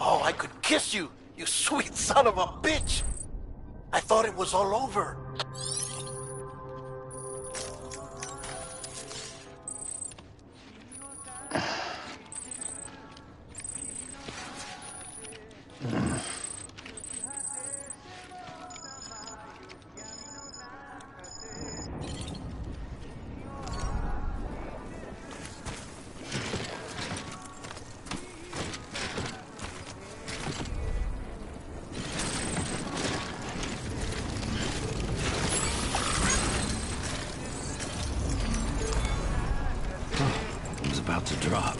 Oh, I could kiss you, you sweet son of a bitch! I thought it was all over. About to drop.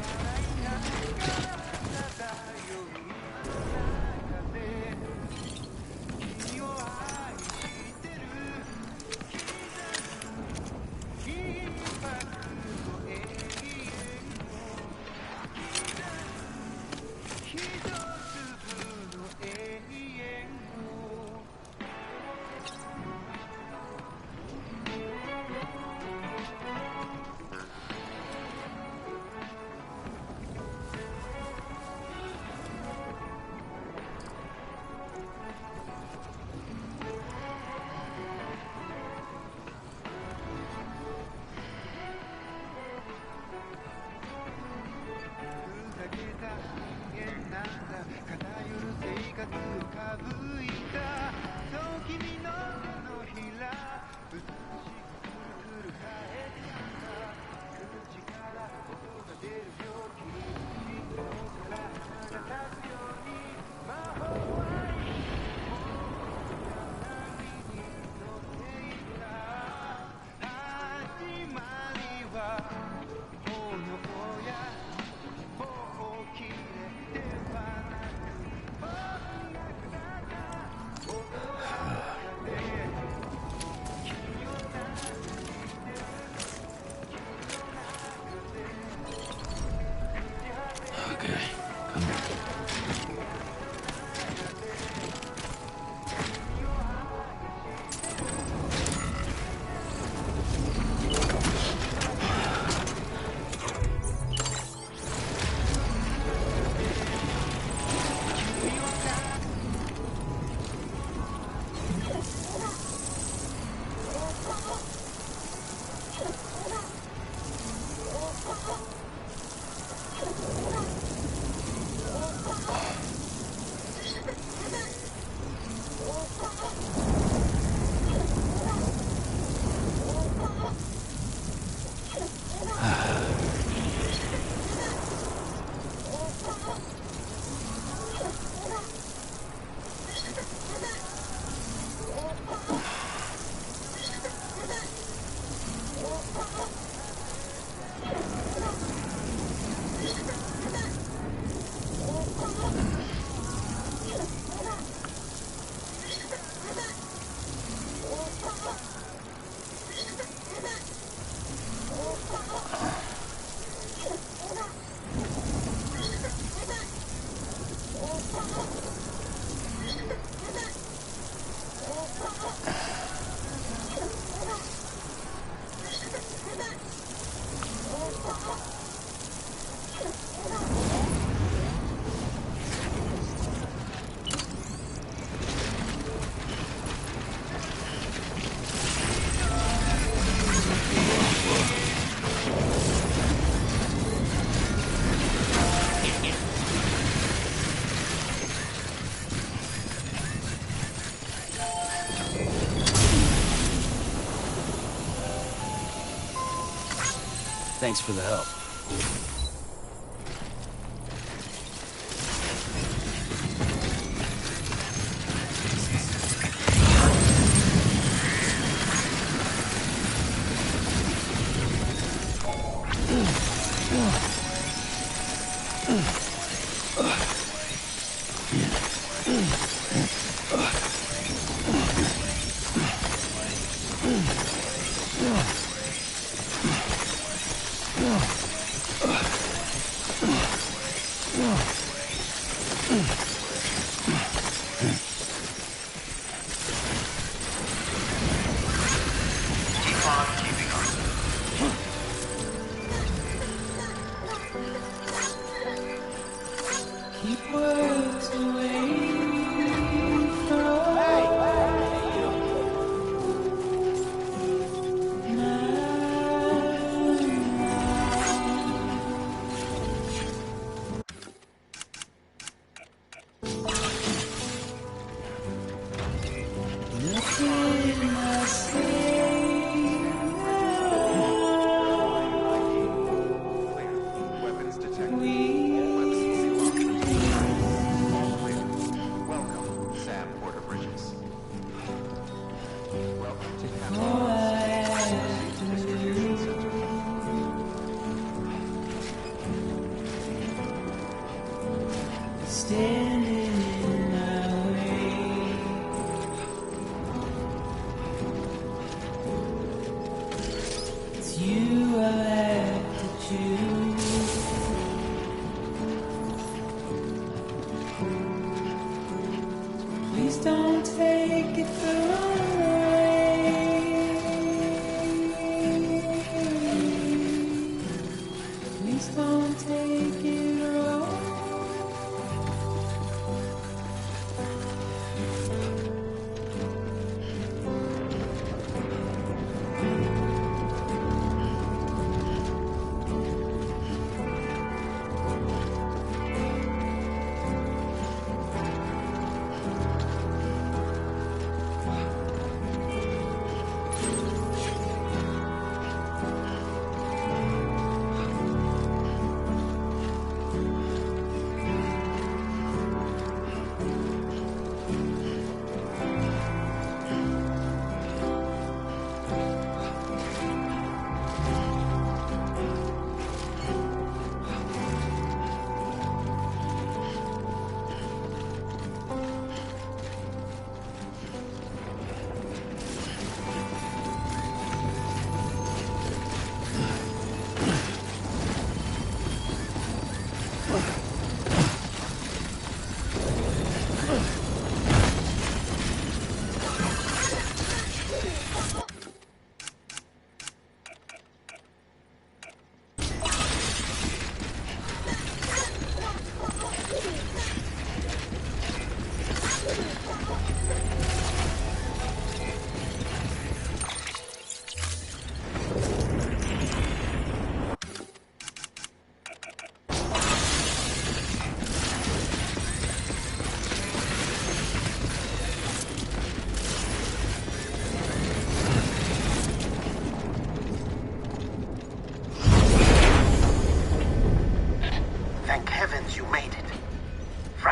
Thanks for the help.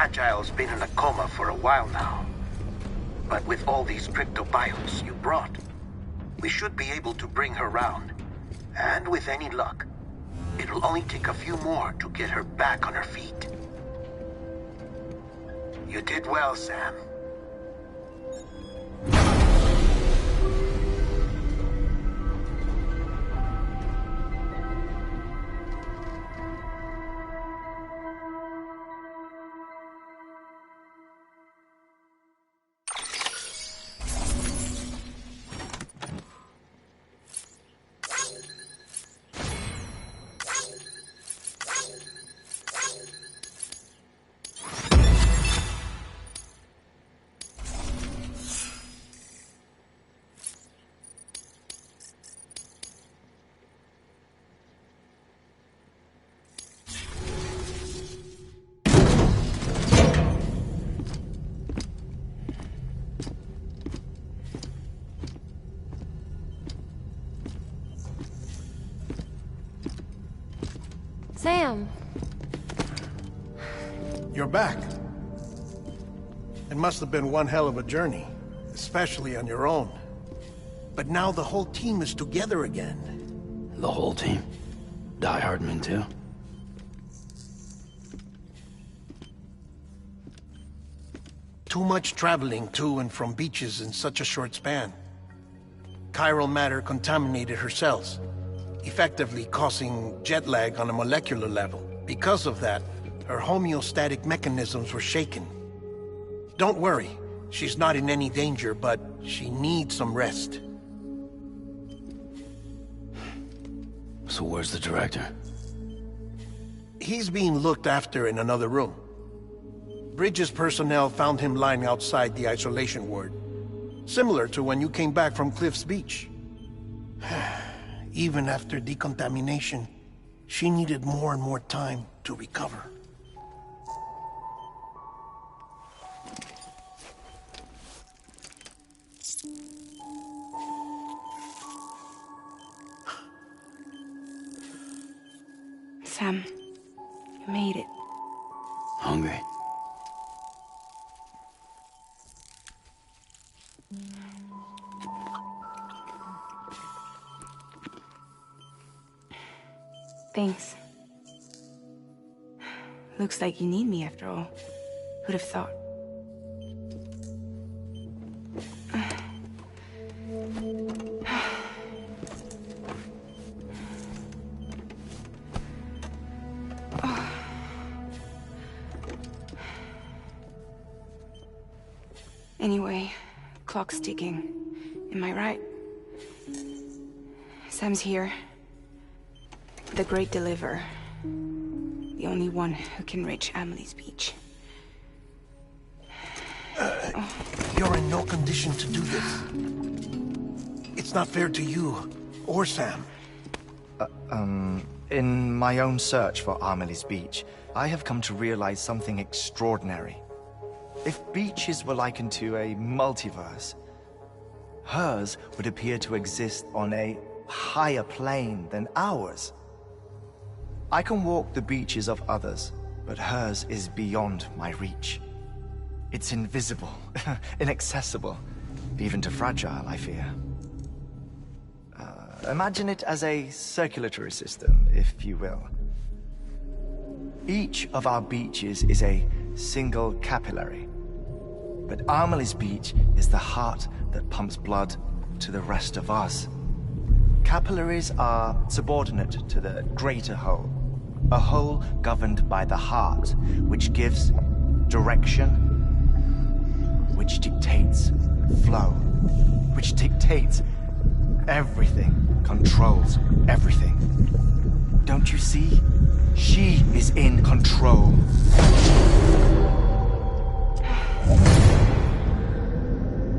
Fragile's been in a coma for a while now. But with all these cryptobiotes you brought, we should be able to bring her round. And with any luck, it'll only take a few more to get her back on her feet. You did well, Sam. Sam! You're back. It must have been one hell of a journey, especially on your own. But now the whole team is together again. The whole team? Die Hardman too? Too much traveling to and from beaches in such a short span. Chiral matter contaminated her cells, effectively causing jet lag on a molecular level. Because of that, her homeostatic mechanisms were shaken. Don't worry, she's not in any danger, but she needs some rest. So where's the director? He's being looked after in another room. Bridges personnel found him lying outside the isolation ward. Similar to when you came back from Cliff's Beach. Even after decontamination, she needed more and more time to recover. Sam, you made it. Hungry? Thanks. Looks like you need me after all. Who'd have thought? Anyway, clock's ticking. Am I right? Sam's here. The Great Deliverer. The only one who can reach Amelie's Beach. You're in no condition to do this. It's not fair to you, or Sam. In my own search for Amelie's Beach, I have come to realize something extraordinary. If beaches were likened to a multiverse, hers would appear to exist on a higher plane than ours. I can walk the beaches of others, but hers is beyond my reach. It's invisible, inaccessible, even to Fragile, I fear. Imagine it as a circulatory system, if you will. Each of our beaches is a single capillary, but Amelie's Beach is the heart that pumps blood to the rest of us. Capillaries are subordinate to the greater whole, a whole governed by the heart, which gives direction, which dictates flow, which dictates everything, controls everything. Don't you see? She is in control.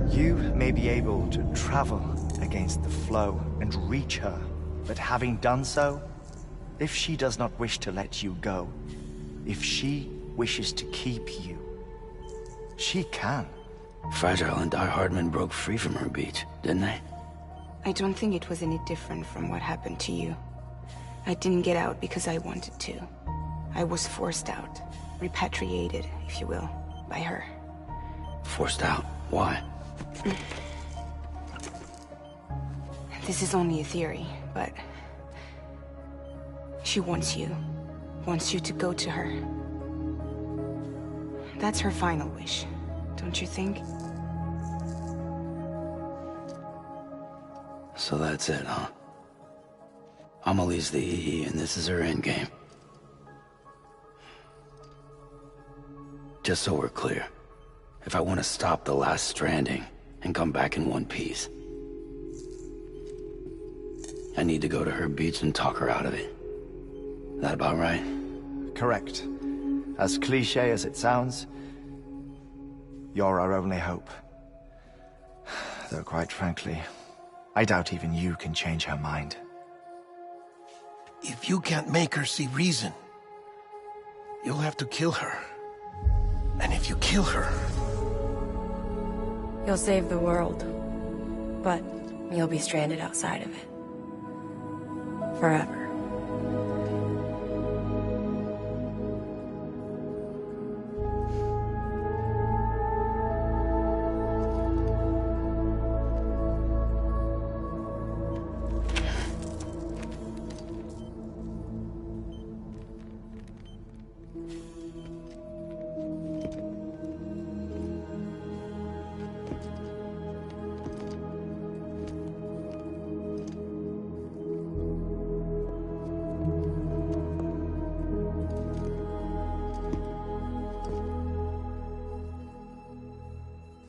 You may be able to travel against the flow and reach her, but having done so, if she does not wish to let you go, if she wishes to keep you, she can. Fragile and Die Hardman broke free from her beach, didn't they? I don't think it was any different from what happened to you. I didn't get out because I wanted to. I was forced out. Repatriated, if you will, by her. Forced out? Why? This is only a theory, but... she wants you to go to her. That's her final wish, don't you think? So that's it, huh? Amelie's the EE, and this is her endgame. Just so we're clear, if I want to stop the last stranding and come back in one piece, I need to go to her beach and talk her out of it. That about right? Correct. As cliché as it sounds, you're our only hope. Though quite frankly, I doubt even you can change her mind. If you can't make her see reason, you'll have to kill her. And if you kill her... You'll save the world, but you'll be stranded outside of it. Forever.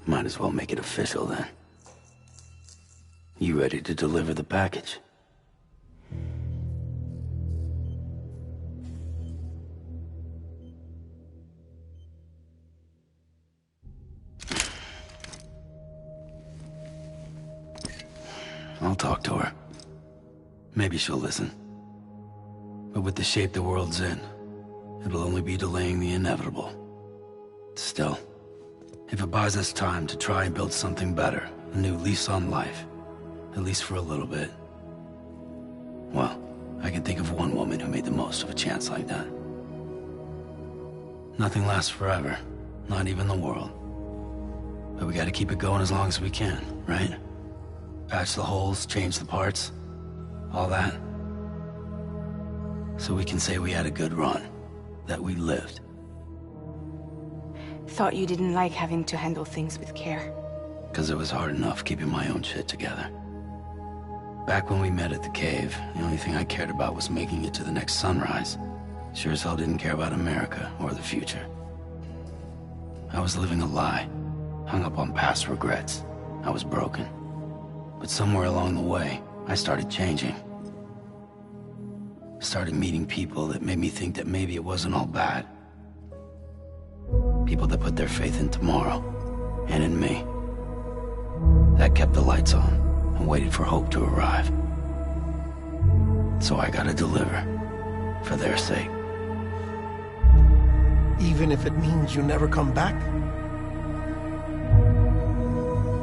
Might as well make it official then. You ready to deliver the package? I'll talk to her. Maybe she'll listen. But with the shape the world's in, it'll only be delaying the inevitable. Still, if it buys us time to try and build something better, a new lease on life, at least for a little bit, well, I can think of one woman who made the most of a chance like that. Nothing lasts forever, not even the world. But we gotta keep it going as long as we can, right? Patch the holes, change the parts, all that. So we can say we had a good run, that we lived. Thought you didn't like having to handle things with care. 'Cause it was hard enough keeping my own shit together. Back when we met at the cave, the only thing I cared about was making it to the next sunrise. Sure as hell didn't care about America or the future. I was living a lie, hung up on past regrets. I was broken. But somewhere along the way, I started changing. Started meeting people that made me think that maybe it wasn't all bad. People that put their faith in tomorrow, and in me. That kept the lights on, and waited for hope to arrive. So I gotta deliver, for their sake. Even if it means you never come back?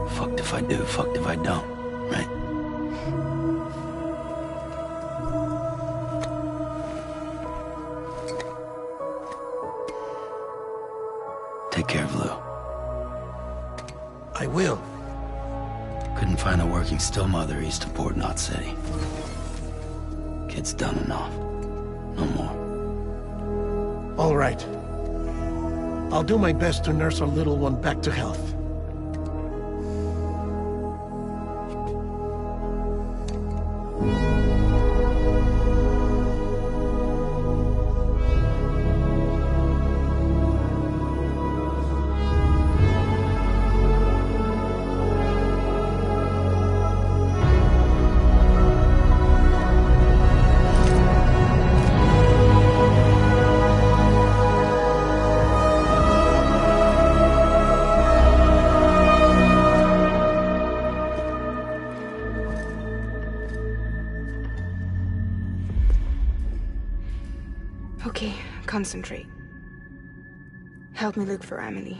Fucked if I do, fucked if I don't, right? Take care of Lou. I will. Couldn't find a working still mother east of Port Knot City. Kid's done enough. No more. All right. I'll do my best to nurse our little one back to health. Okay, concentrate. Help me look for Emily.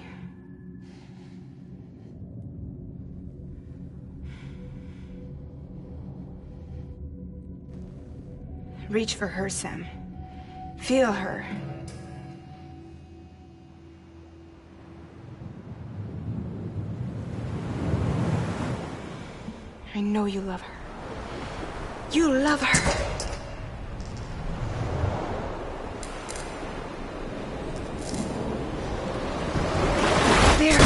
Reach for her, Sam. Feel her. I know you love her. You love her! There!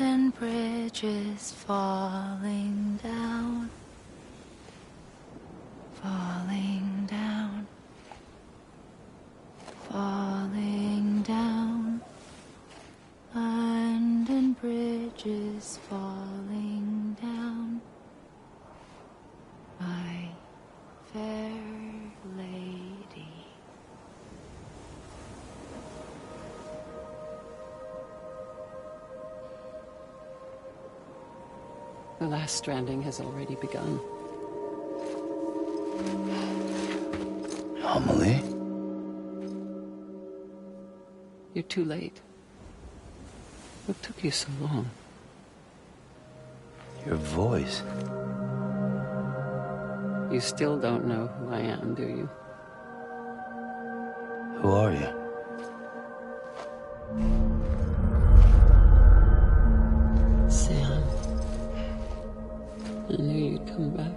And bridges falling down, falling down, falling down, and bridges falling down, my fair lady. The last stranding has already begun. Amelie? You're too late. What took you so long? Your voice. You still don't know who I am, do you? Who are you? Sam. I knew you'd come back.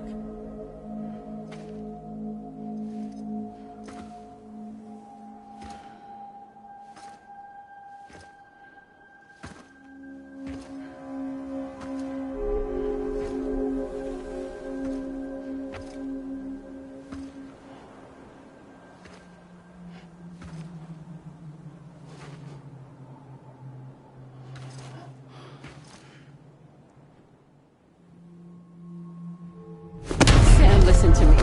Listen to me.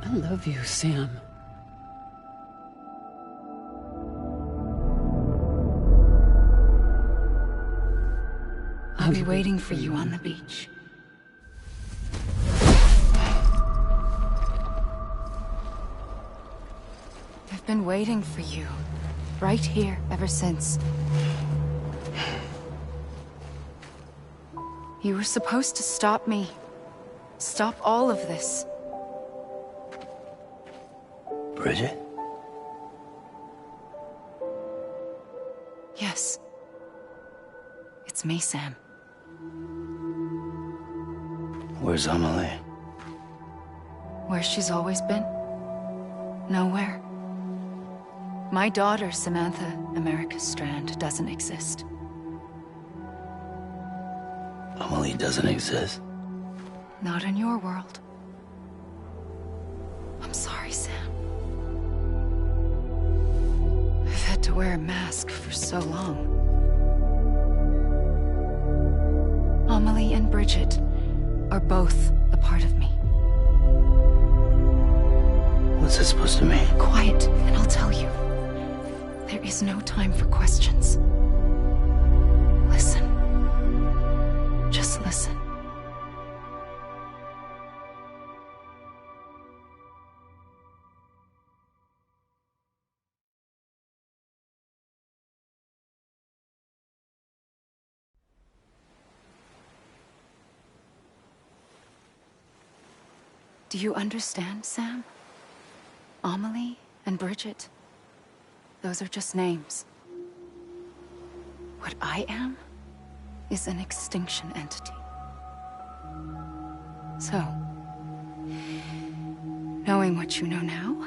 I love you, Sam. I'll be waiting for you on the beach. I've been waiting for you, right here, ever since. You were supposed to stop me. Stop all of this. Bridget? Yes. It's me, Sam. Where's Amelie? Where she's always been. Nowhere. My daughter, Samantha America Strand, doesn't exist. Amelie doesn't exist? Not in your world. I'm sorry, Sam. I've had to wear a mask for so long. Amelie and Bridget are both a part of me. What's this supposed to mean? Quiet, and I'll tell you. There is no time for questions. Listen. Just listen. Do you understand, Sam? Amelie and Bridget, those are just names. What I am is an extinction entity. So, knowing what you know now,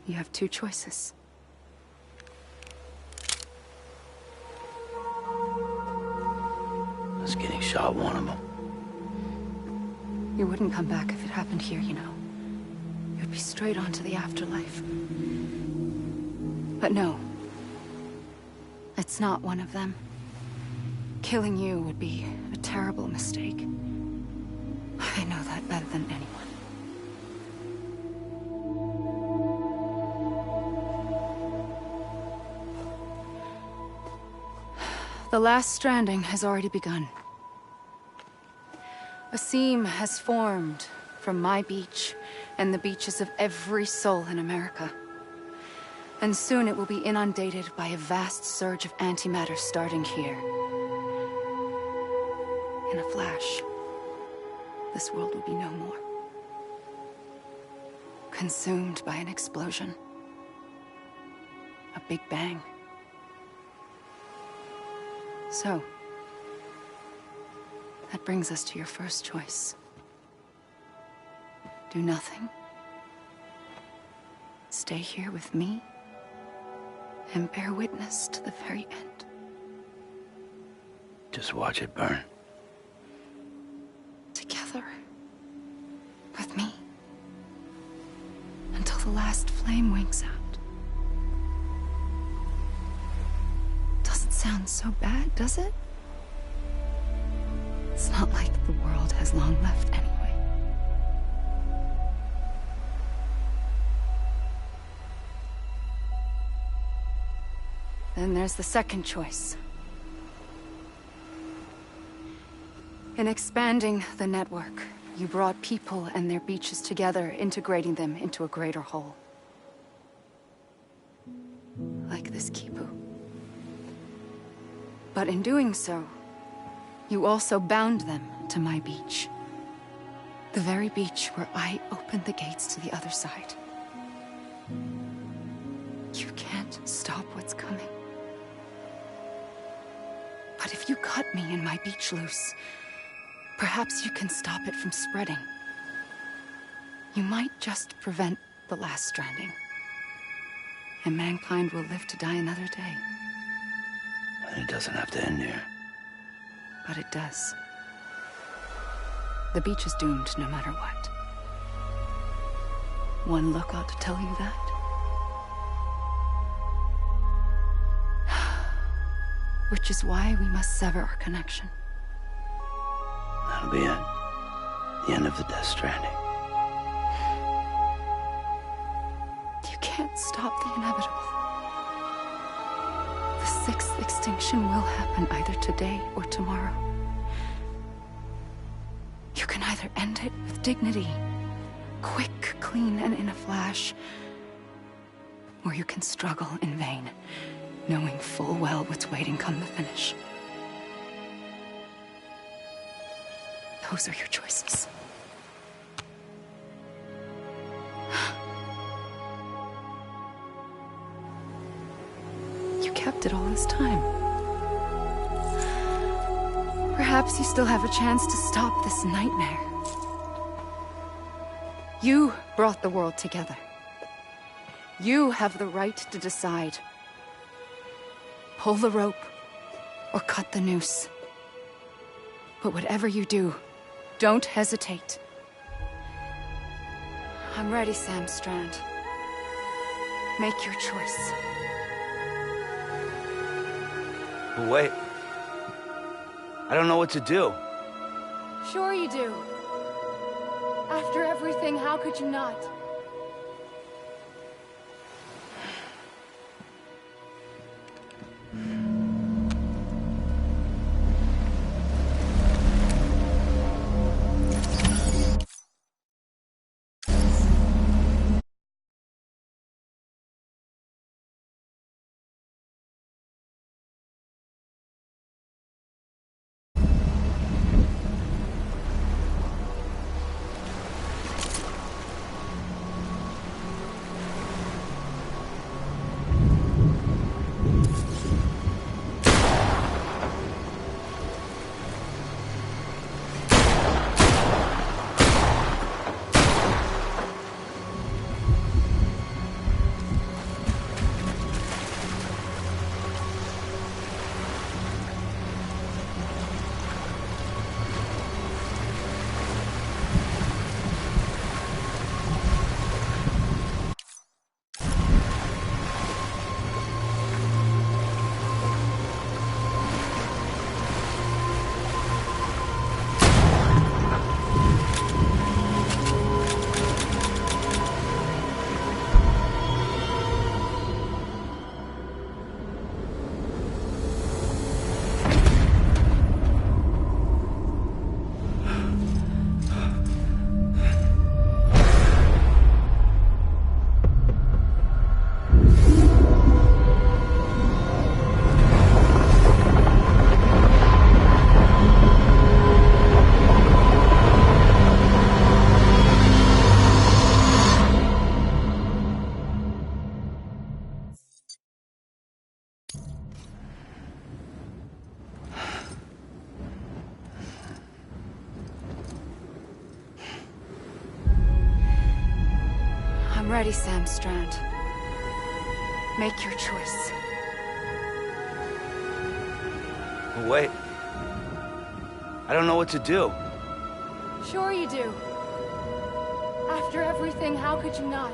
you have two choices. Us getting shot, one of them. You wouldn't come back if it happened here, you know. You'd be straight on to the afterlife. But no. It's not one of them. Killing you would be a terrible mistake. I know that better than anyone. The last stranding has already begun. A seam has formed from my beach and the beaches of every soul in America. And soon it will be inundated by a vast surge of antimatter starting here. In a flash, this world will be no more. Consumed by an explosion. A big bang. So, that brings us to your first choice. Do nothing. Stay here with me and bear witness to the very end. Just watch it burn. Together. With me. Until the last flame winks out. Doesn't sound so bad, does it? It's not like the world has long left anyway. Then there's the second choice. In expanding the network, you brought people and their beaches together, integrating them into a greater whole. Like this Kipu. But in doing so, you also bound them to my beach. The very beach where I opened the gates to the other side. You can't stop what's coming. But if you cut me and my beach loose, perhaps you can stop it from spreading. You might just prevent the last stranding. And mankind will live to die another day. And it doesn't have to end here. But it does. The beach is doomed no matter what. One look ought to tell you that. Which is why we must sever our connection. That'll be it. The end of the Death Stranding. You can't stop the inevitable. The sixth extinction will happen either today or tomorrow. You can either end it with dignity, quick, clean, and in a flash, or you can struggle in vain, knowing full well what's waiting come the finish. Those are your choices. You kept it all this time. Perhaps you still have a chance to stop this nightmare. You brought the world together. You have the right to decide. Pull the rope, or cut the noose. But whatever you do, don't hesitate. I'm ready, Sam Strand. Make your choice. But wait. I don't know what to do. Sure you do. After everything, how could you not? I'm ready, Sam Strand. Make your choice. But wait. I don't know what to do. Sure you do. After everything, how could you not?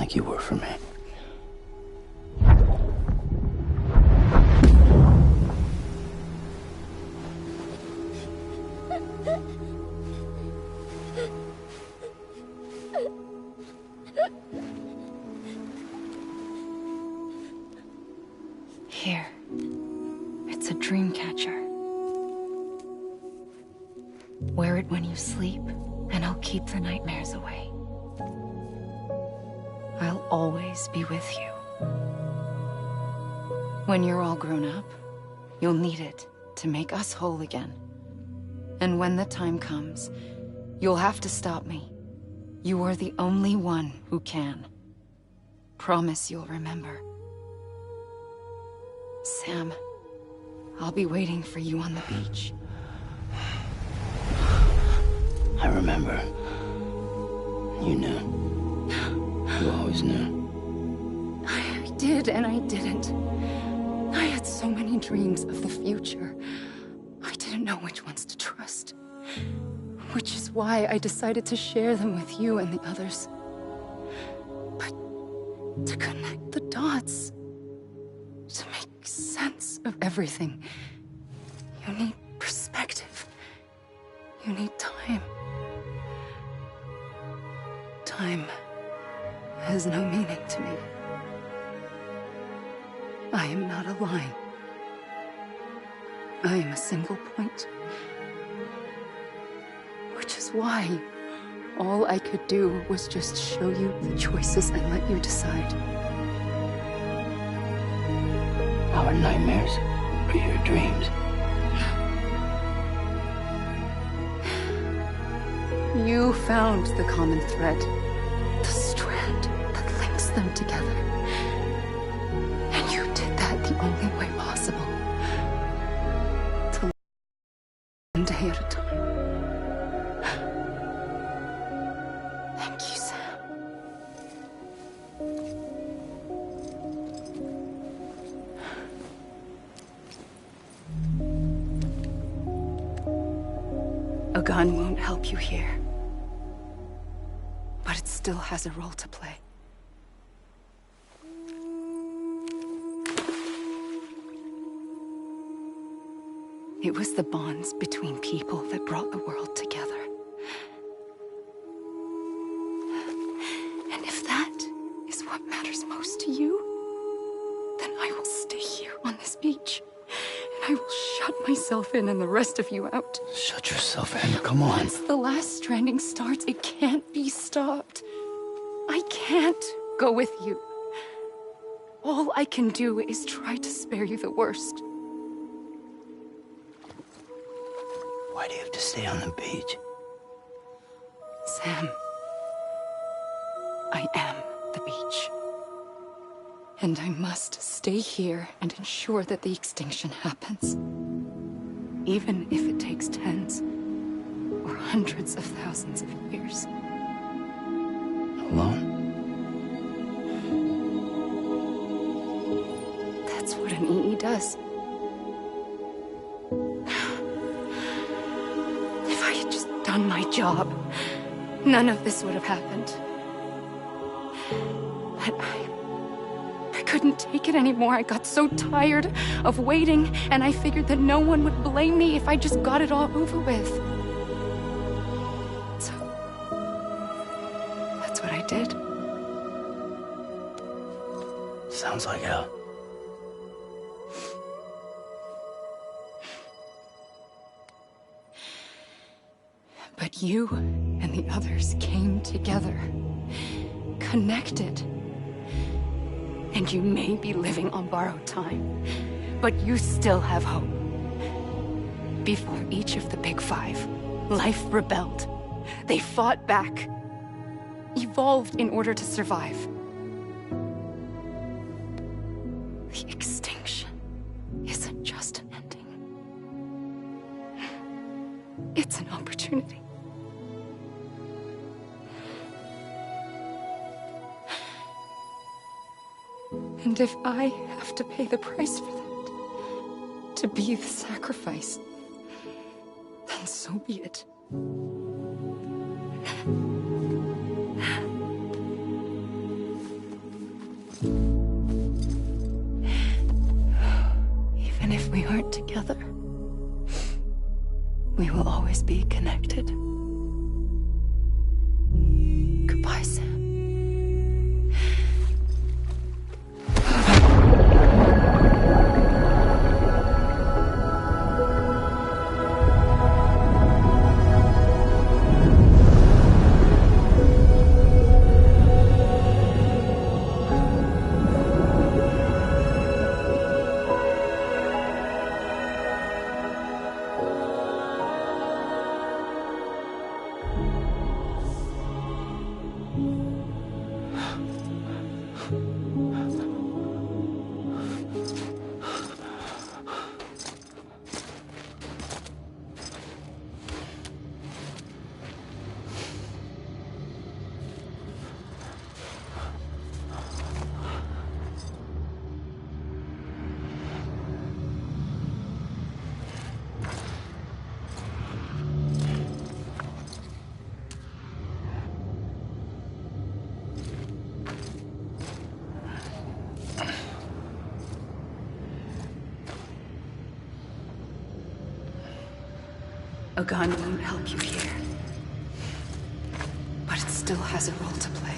like you were for me. Here. It's a dream catcher. Wear it when you sleep, and I'll keep the nightmares away. I'll always be with you. When you're all grown up, you'll need it to make us whole again. And when the time comes, you'll have to stop me. You are the only one who can. Promise you'll remember. Sam, I'll be waiting for you on the beach. I remember. You knew. You always knew. I did and I didn't. I had so many dreams of the future. I didn't know which ones to trust. Which is why I decided to share them with you and the others. But to connect the dots, to make sense of everything, you need perspective. You need time. Time has no meaning to me. I am not a line. I am a single point. Which is why all I could do was just show you the choices and let you decide. Our nightmares are your dreams. You found the common thread, the strand that links them together. And you did that the only way possible. To live one day at a time. Thank you, Sam. A gun won't help you here. But it still has a role to play. It was the bonds between people that brought the world together. And if that is what matters most to you, then I will stay here on this beach. And I will shut myself in and the rest of you out. Shut yourself in, come on. Once the last stranding starts, it can't be stopped. I can't go with you. All I can do is try to spare you the worst. Why do you have to stay on the beach? Sam, I am the beach. And I must stay here and ensure that the extinction happens. Even if it takes tens or hundreds of thousands of years. Alone? That's what an EE does. If I had just done my job, none of this would have happened. But I couldn't take it anymore. I got so tired of waiting, and I figured that no one would blame me if I just got it all over with. So, that's what I did. Sounds like hell. But you and the others came together, connected. And you may be living on borrowed time, but you still have hope. Before each of the Big Five, life rebelled. They fought back, evolved in order to survive. The extinction isn't just an ending. It's an opportunity. And if I have to pay the price for that, to be the sacrifice, then so be it. Even if we aren't together, we will always be connected. Goodbye, Sam. A gun won't help you here, but it still has a role to play.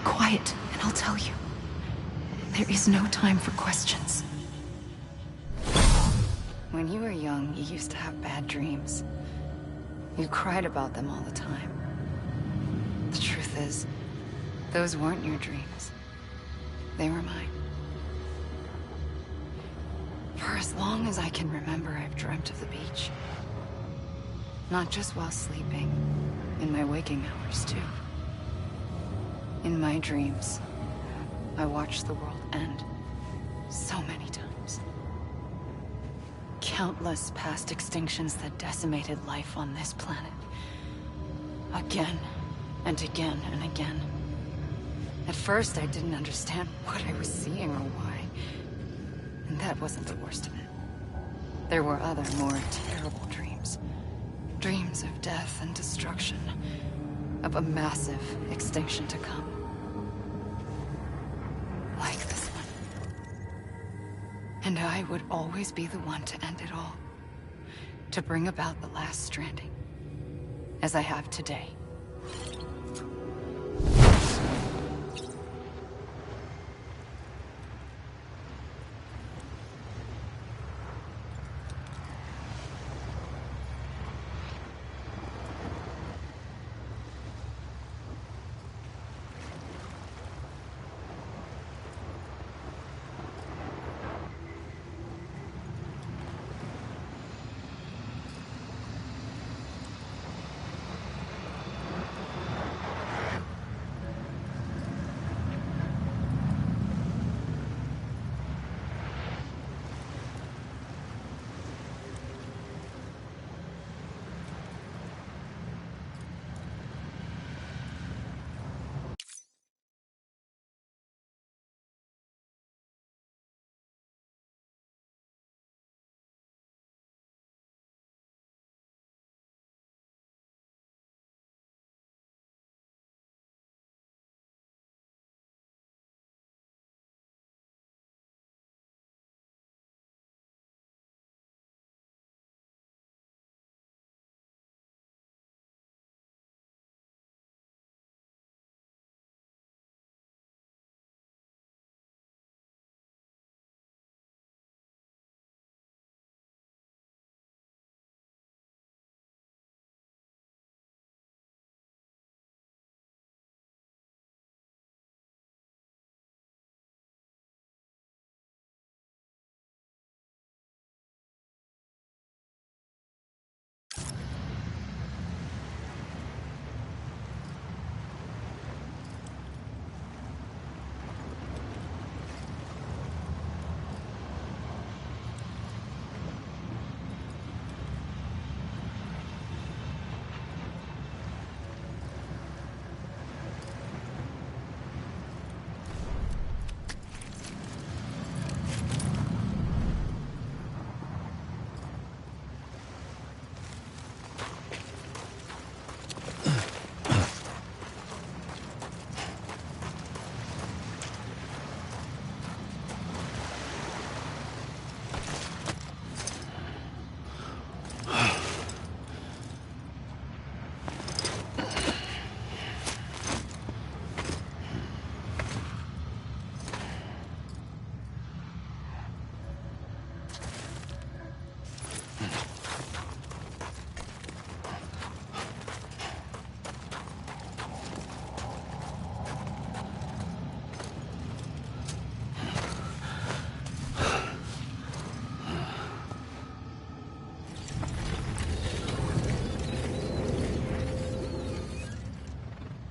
Quiet, and I'll tell you. There is no time for questions. When you were young, you used to have bad dreams. You cried about them all the time. The truth is, those weren't your dreams. They were mine. For as long as I can remember, I've dreamt of the beach. Not just while sleeping, in my waking hours too. In my dreams, I watched the world end so many times. Countless past extinctions that decimated life on this planet. Again, and again, and again. At first, I didn't understand what I was seeing or why. And that wasn't the worst of it. There were other, more terrible dreams. Dreams of death and destruction. Of a massive extinction to come. Like this one. And I would always be the one to end it all. To bring about the last stranding. as I have today.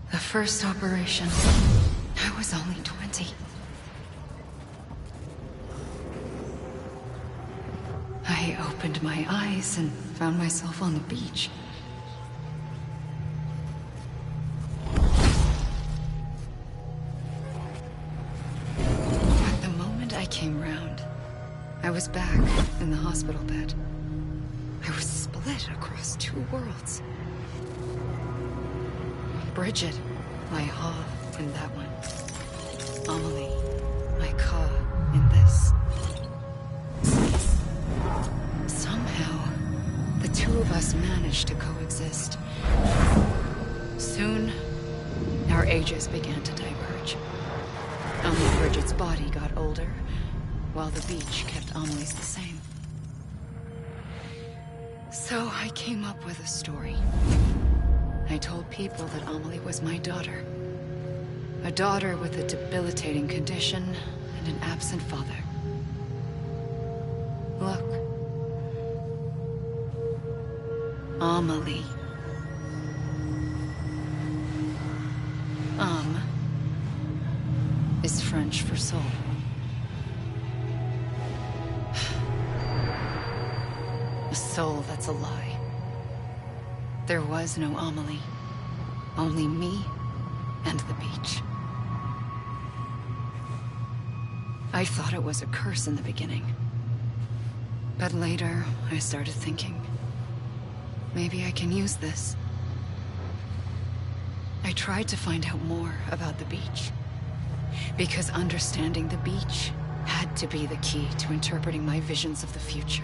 The first operation, I was only 20. I opened my eyes and found myself on the beach. But the moment I came round, I was back in the hospital bed. I was split across two worlds. Bridget, my Ha in that one. Amelie, my Ka in this. Somehow, the two of us managed to coexist. Soon, our ages began to diverge. Only Bridget's body got older, while the beach kept Amelie's the same. So I came up with a story. I told people that Amelie was my daughter. A daughter with a debilitating condition and an absent father. Look. Amelie. Is French for soul. A soul that's a lie. There was no Amelie. Only me and the beach. I thought it was a curse in the beginning. But later, I started thinking, maybe I can use this. I tried to find out more about the beach. Because understanding the beach had to be the key to interpreting my visions of the future.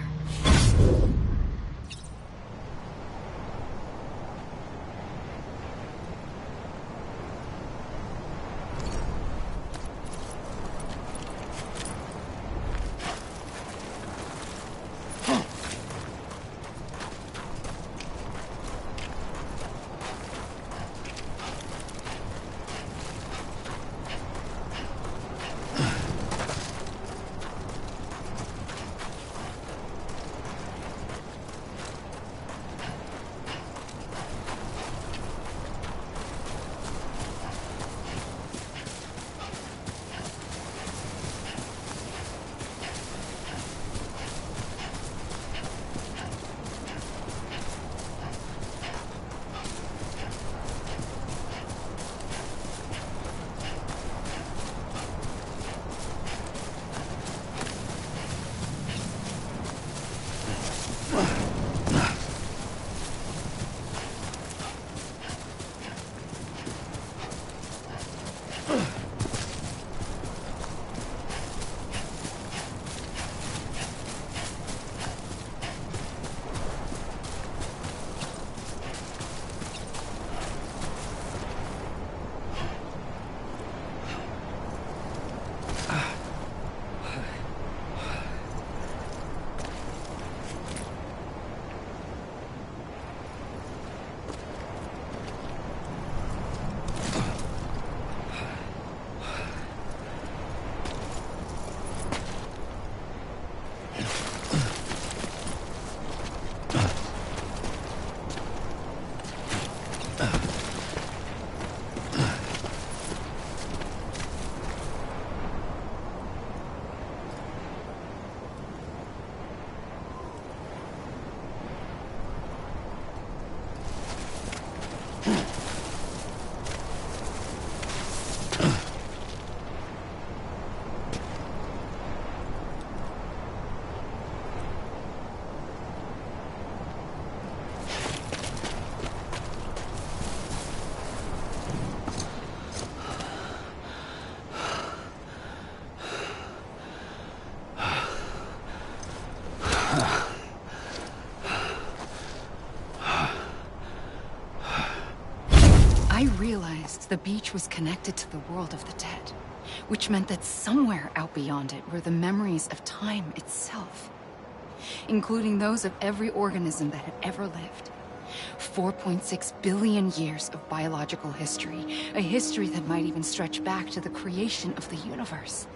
I realized the beach was connected to the world of the dead, which meant that somewhere out beyond it were the memories of time itself, including those of every organism that had ever lived. 4.6 billion years of biological history, a history that might even stretch back to the creation of the universe.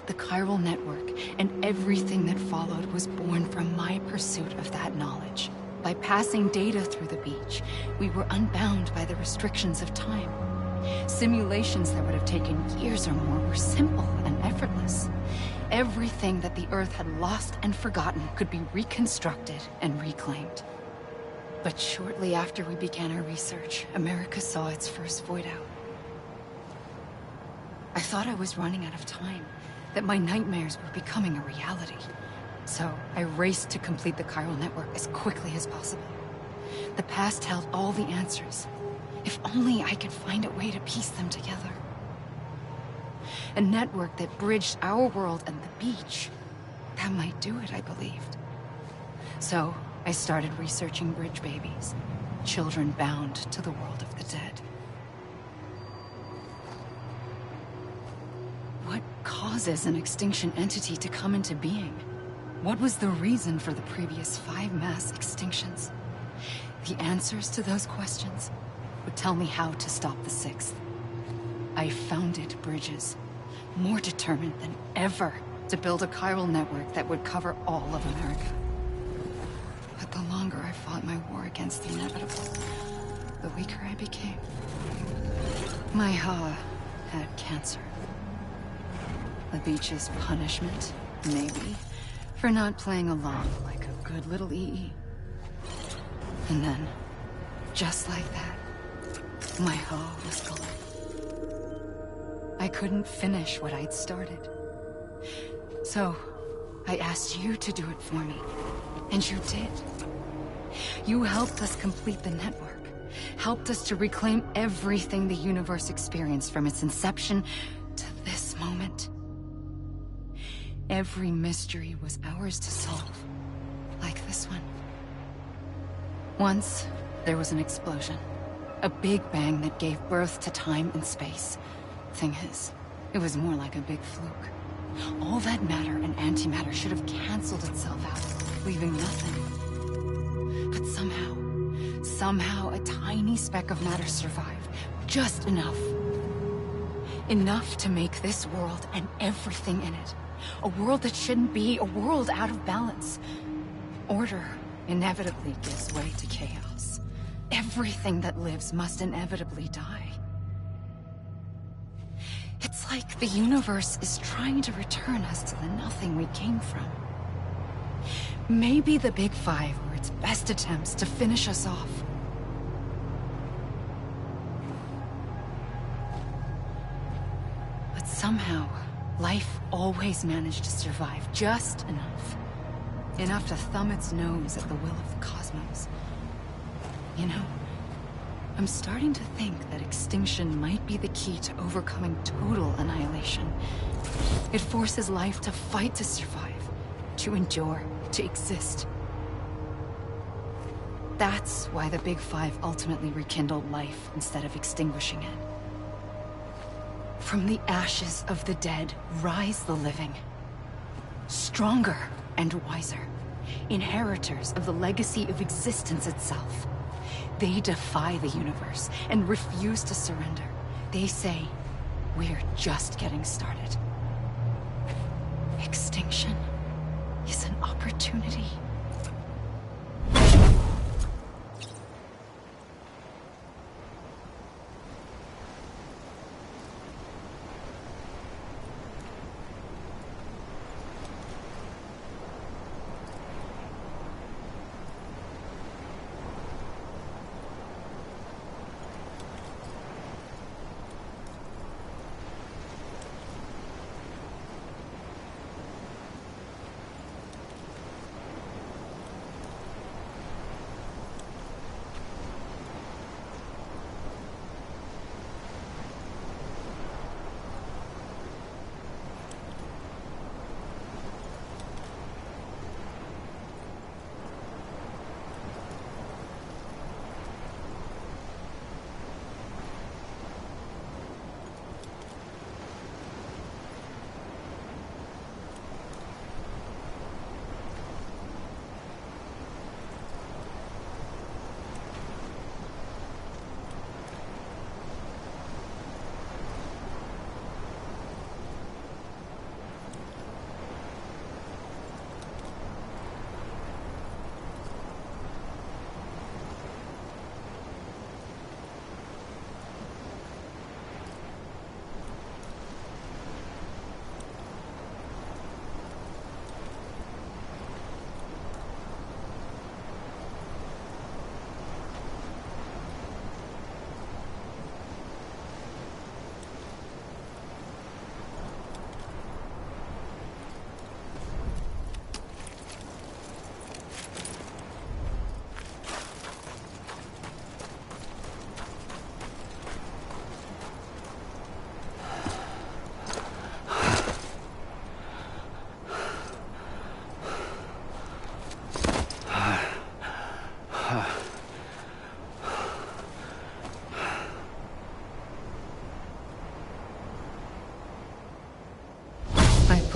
The chiral network and everything that followed was born from my pursuit of that knowledge. By passing data through the beach, we were unbound by the restrictions of time. Simulations that would have taken years or more were simple and effortless. Everything that the Earth had lost and forgotten could be reconstructed and reclaimed. But shortly after we began our research, America saw its first void out. I thought I was running out of time, that my nightmares were becoming a reality. So I raced to complete the chiral network as quickly as possible. The past held all the answers. If only I could find a way to piece them together. A network that bridged our world and the beach. That might do it, I believed. So I started researching bridge babies, children bound to the world of the dead. What causes an extinction entity to come into being? What was the reason for the previous 5 mass extinctions? The answers to those questions would tell me how to stop the 6th. I founded bridges, more determined than ever to build a chiral network that would cover all of America. But the longer I fought my war against the inevitable, the weaker I became. My Ha had cancer. The beach's punishment, maybe, for not playing along like a good little EE. And then, just like that, my Ha was gone. I couldn't finish what I'd started. So, I asked you to do it for me, and you did. You helped us complete the network, helped us to reclaim everything the universe experienced from its inception to this moment. Every mystery was ours to solve, like this one. Once, there was an explosion. A big bang that gave birth to time and space. Thing is, it was more like a big fluke. All that matter and antimatter should have canceled itself out, leaving nothing. But somehow a tiny speck of matter survived. Just enough. Enough to make this world and everything in it. A world that shouldn't be, a world out of balance. Order inevitably gives way to chaos. Everything that lives must inevitably die. It's like the universe is trying to return us to the nothing we came from. Maybe the Big Five were its best attempts to finish us off. But somehow, life always managed to survive just enough. Enough to thumb its nose at the will of the cosmos. You know, I'm starting to think that extinction might be the key to overcoming total annihilation. It forces life to fight to survive, to endure, to exist. That's why the Big Five ultimately rekindled life instead of extinguishing it. From the ashes of the dead rise the living. Stronger and wiser. Inheritors of the legacy of existence itself. They defy the universe and refuse to surrender. They say, we're just getting started. Extinction is an opportunity.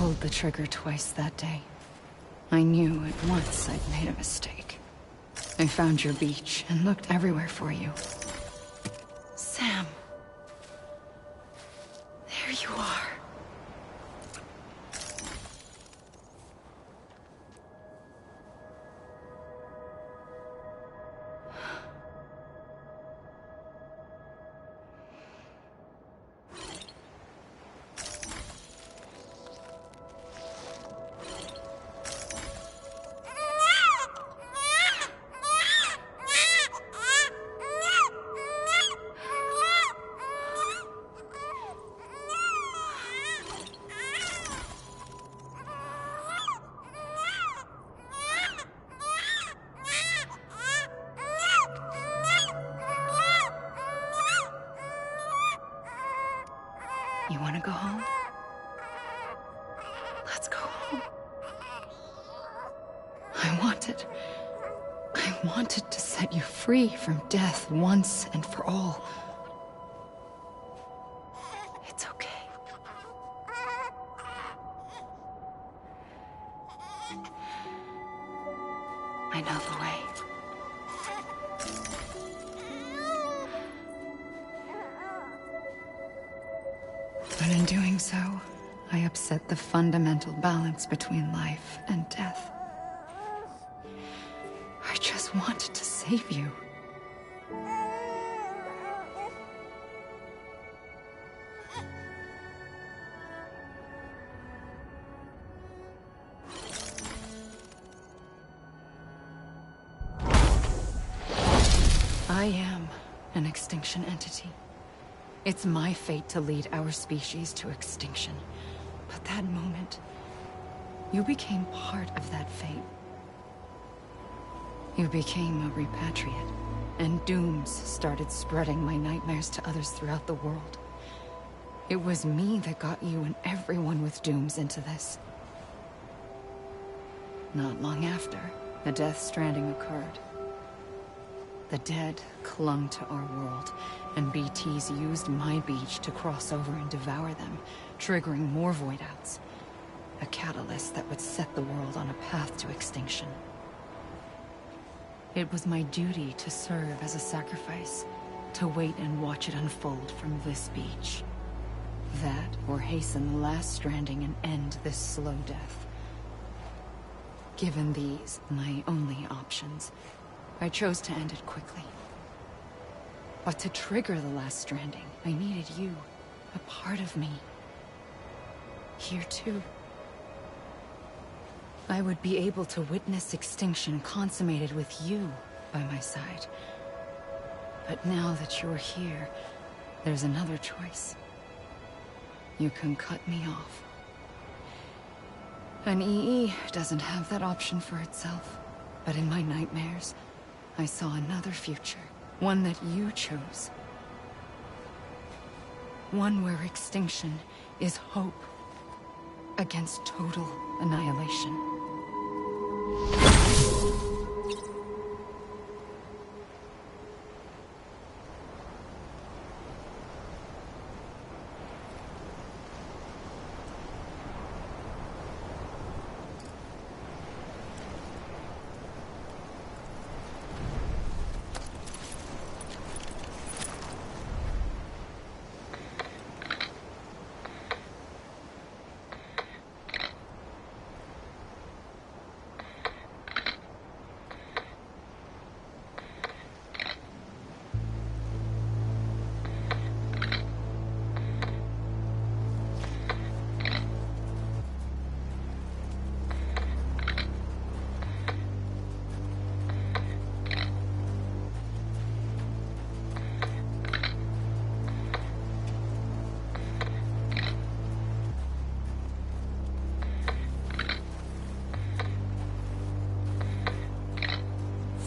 pulled the trigger twice that day. I knew at once I'd made a mistake. I found your beach and looked everywhere for you. Sam. There you are. You want to go home? Let's go home. I wanted to set you free from death once and for all. It's okay. I know the way. But in doing so, I upset the fundamental balance between life and death. I just wanted to save you. I am an extinction entity. It's my fate to lead our species to extinction. But that moment, you became part of that fate. You became a repatriate, and dooms started spreading my nightmares to others throughout the world. It was me that got you and everyone with dooms into this. Not long after, the Death Stranding occurred. The dead clung to our world, and BTs used my beach to cross over and devour them, triggering more void-outs. A catalyst that would set the world on a path to extinction. It was my duty to serve as a sacrifice, to wait and watch it unfold from this beach. That, or hasten the last stranding and end this slow death. Given these, my only options, I chose to end it quickly. But to trigger the last stranding, I needed you, a part of me. Here too. I would be able to witness extinction consummated with you by my side. But now that you're here, there's another choice. You can cut me off. An EE doesn't have that option for itself. But in my nightmares, I saw another future. One that you chose. One where extinction is hope against total annihilation.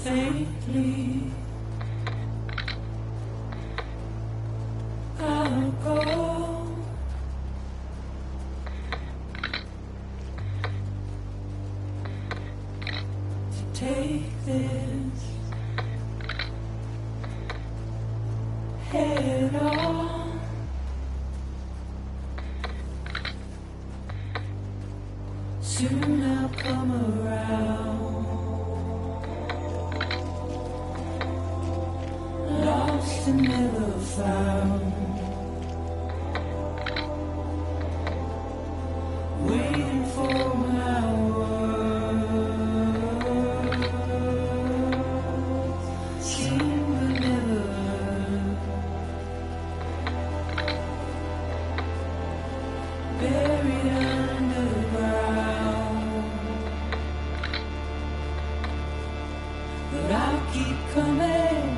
Faintly, I'll go. To take this head on. Soon I'll come around. Lost and never found. Waiting for my words. Seen but never heard. Buried underground. But I'll keep coming.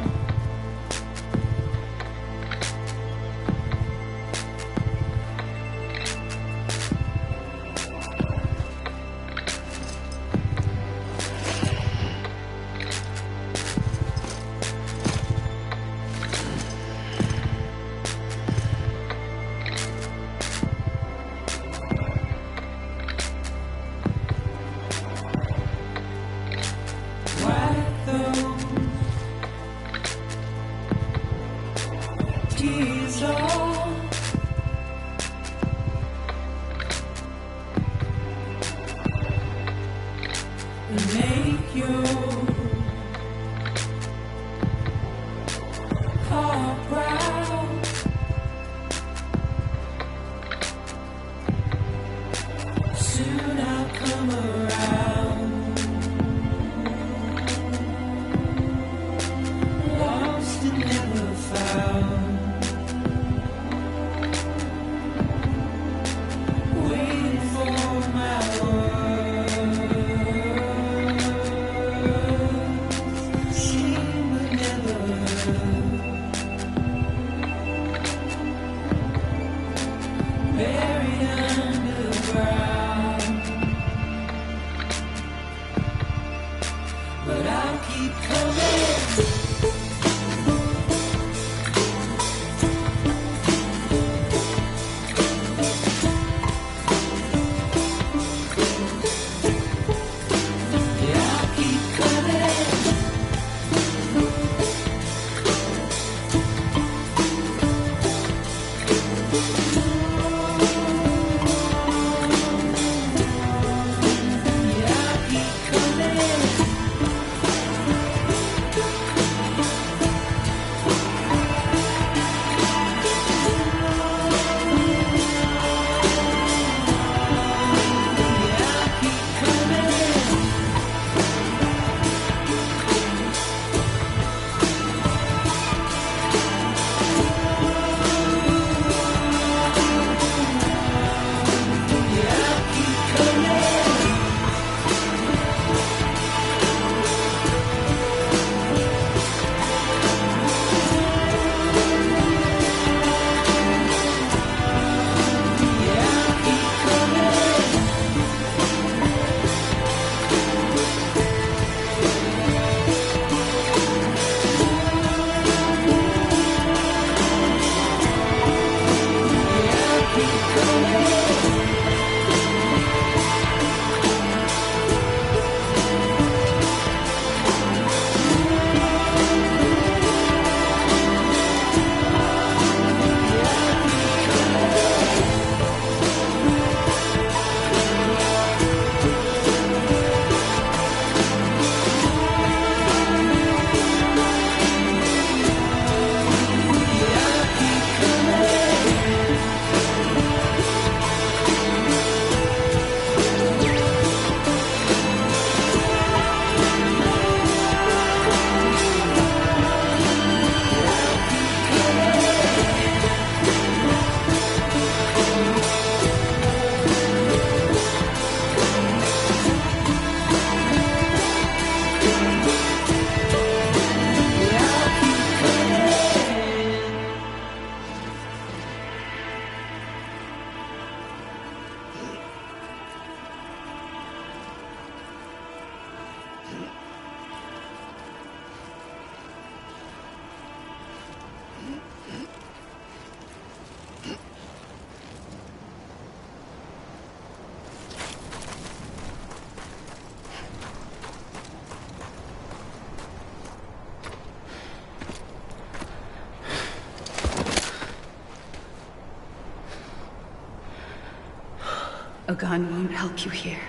A gun won't help you here.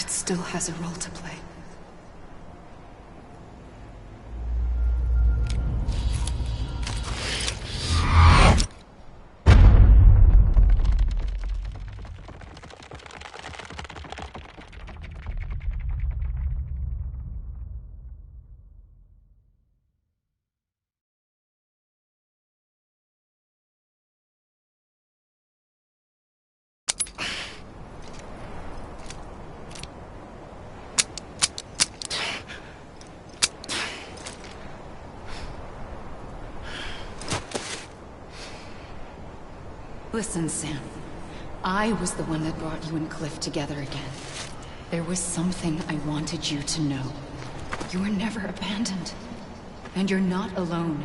it still has a role to play. Listen, Sam. I was the one that brought you and Cliff together again. There was something I wanted you to know. You were never abandoned. And you're not alone.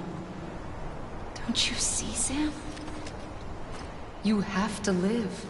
Don't you see, Sam? You have to live.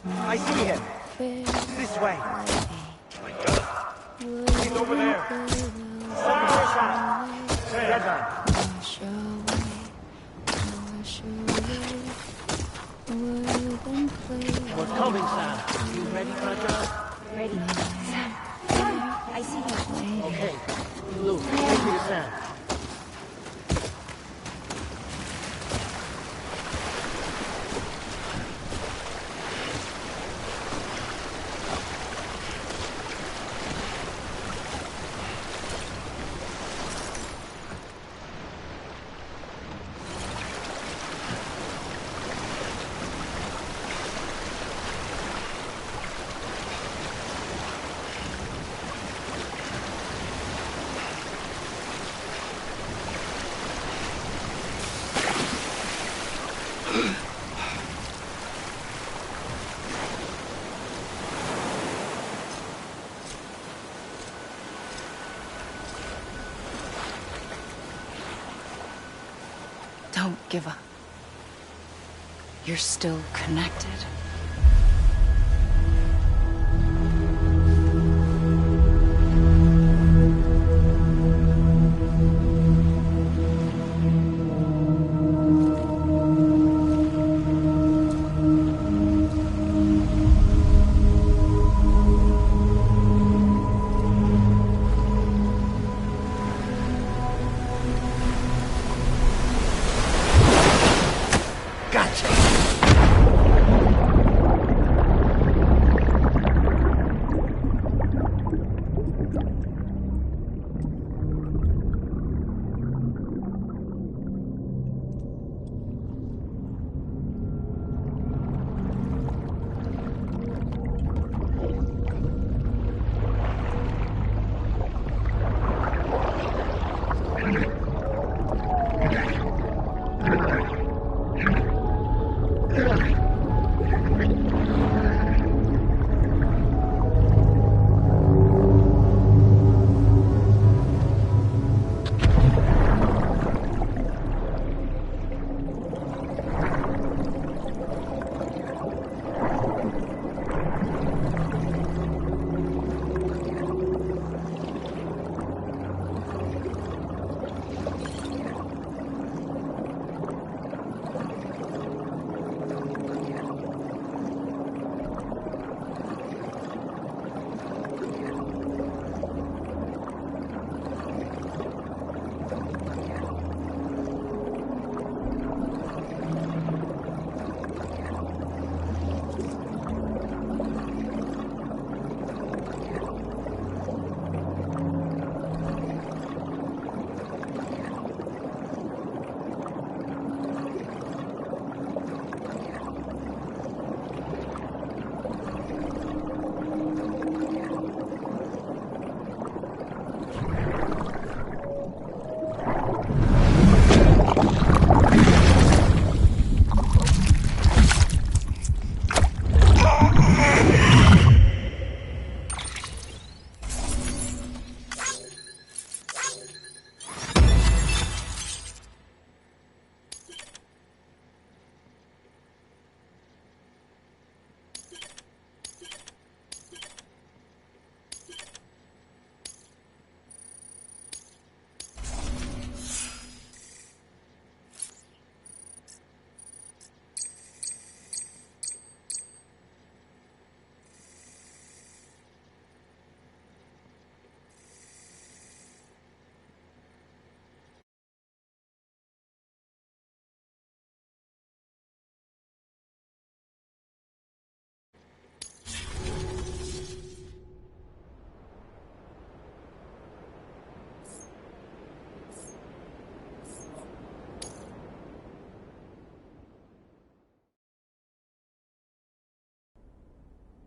I see him. This way. He's over there. We're coming, Sam. You ready, Fragile? Ready. Sam. Sam, I see you. Okay. Blue, take me to Sam. Don't give up. You're still connected.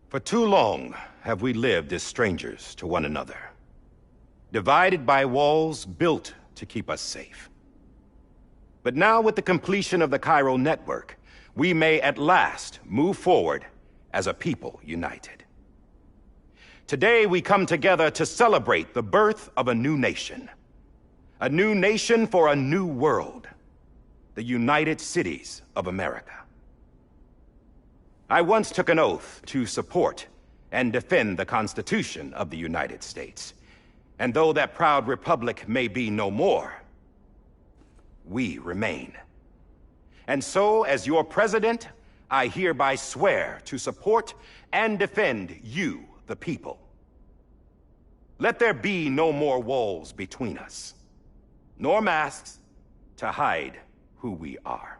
For too long have we lived as strangers to one another, divided by walls built to keep us safe. But now, with the completion of the Chiral network, we may at last move forward as a people united. Today we come together to celebrate the birth of a new nation. A new nation for a new world. The United Cities of America. I once took an oath to support and defend the Constitution of the United States. And though that proud republic may be no more, we remain. And so, as your president, I hereby swear to support and defend you, the people. Let there be no more walls between us, nor masks to hide who we are.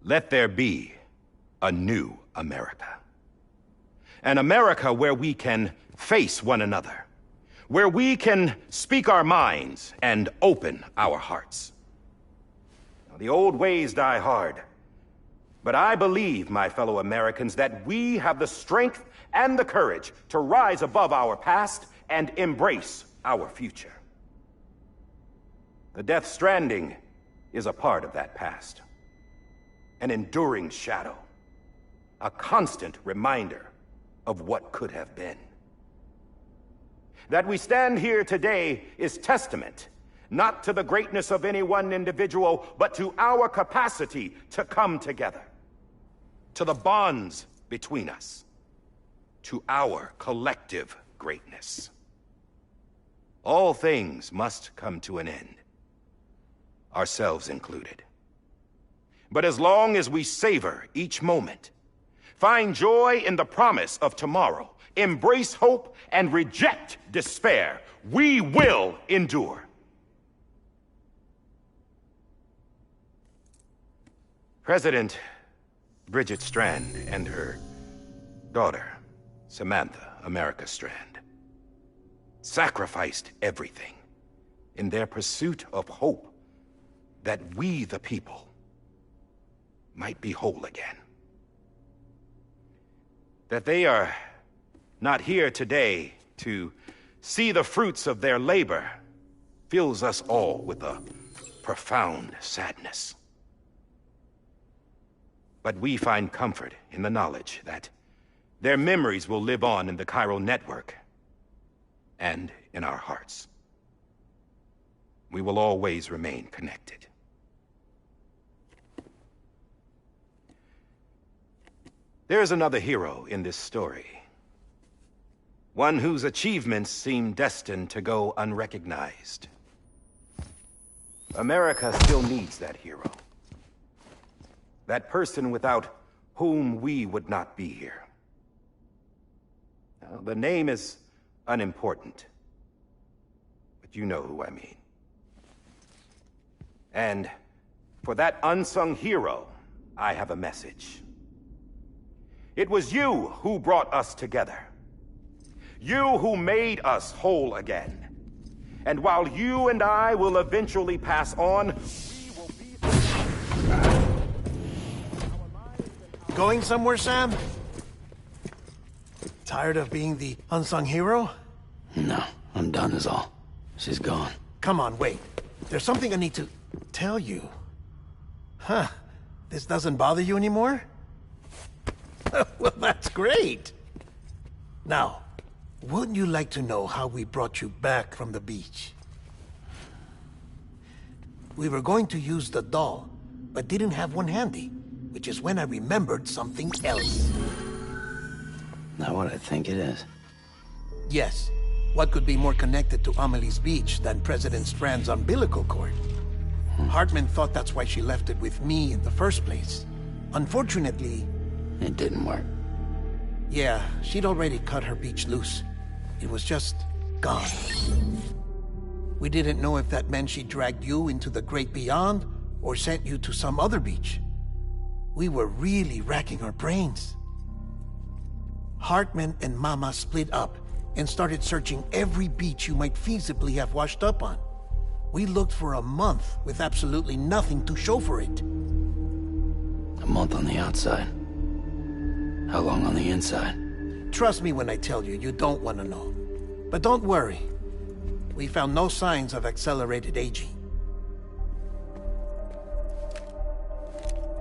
Let there be a new America. An America where we can face one another, where we can speak our minds and open our hearts. Now, the old ways die hard, but I believe, my fellow Americans, that we have the strength and the courage to rise above our past and embrace our future. The Death Stranding is a part of that past. An enduring shadow, a constant reminder of what could have been. That we stand here today is testament, not to the greatness of any one individual, but to our capacity to come together, to the bonds between us, to our collective greatness. All things must come to an end, ourselves included. But as long as we savor each moment, find joy in the promise of tomorrow, embrace hope, and reject despair, we will endure. President Bridget Strand and her daughter, Samantha America Strand, sacrificed everything in their pursuit of hope that we, the people, might be whole again. That they are not here today to see the fruits of their labor fills us all with a profound sadness. But we find comfort in the knowledge that their memories will live on in the Chiral network and in our hearts. We will always remain connected. There's another hero in this story. One whose achievements seem destined to go unrecognized. America still needs that hero. That person without whom we would not be here. Now, the name is unimportant, but you know who I mean. And for that unsung hero, I have a message. It was you who brought us together. You who made us whole again. And while you and I will eventually pass on, we will be... Going somewhere, Sam? Tired of being the unsung hero? No, I'm done is all. She's gone. Come on, wait. There's something I need to tell you. Huh. This doesn't bother you anymore? Well, that's great. Now, wouldn't you like to know how we brought you back from the beach? We were going to use the doll, but didn't have one handy, which is when I remembered something else. Not what I think it is. Yes. What could be more connected to Amelie's beach than President Strand's umbilical cord? Hartman thought that's why she left it with me in the first place. Unfortunately... It didn't work. Yeah, she'd already cut her beach loose. It was just gone. We didn't know if that meant she dragged you into the great beyond, or sent you to some other beach. We were really racking our brains. Hartman and Mama split up and started searching every beach you might feasibly have washed up on. We looked for a month with absolutely nothing to show for it. A month on the outside. How long on the inside? Trust me when I tell you, you don't want to know. But don't worry. We found no signs of accelerated aging.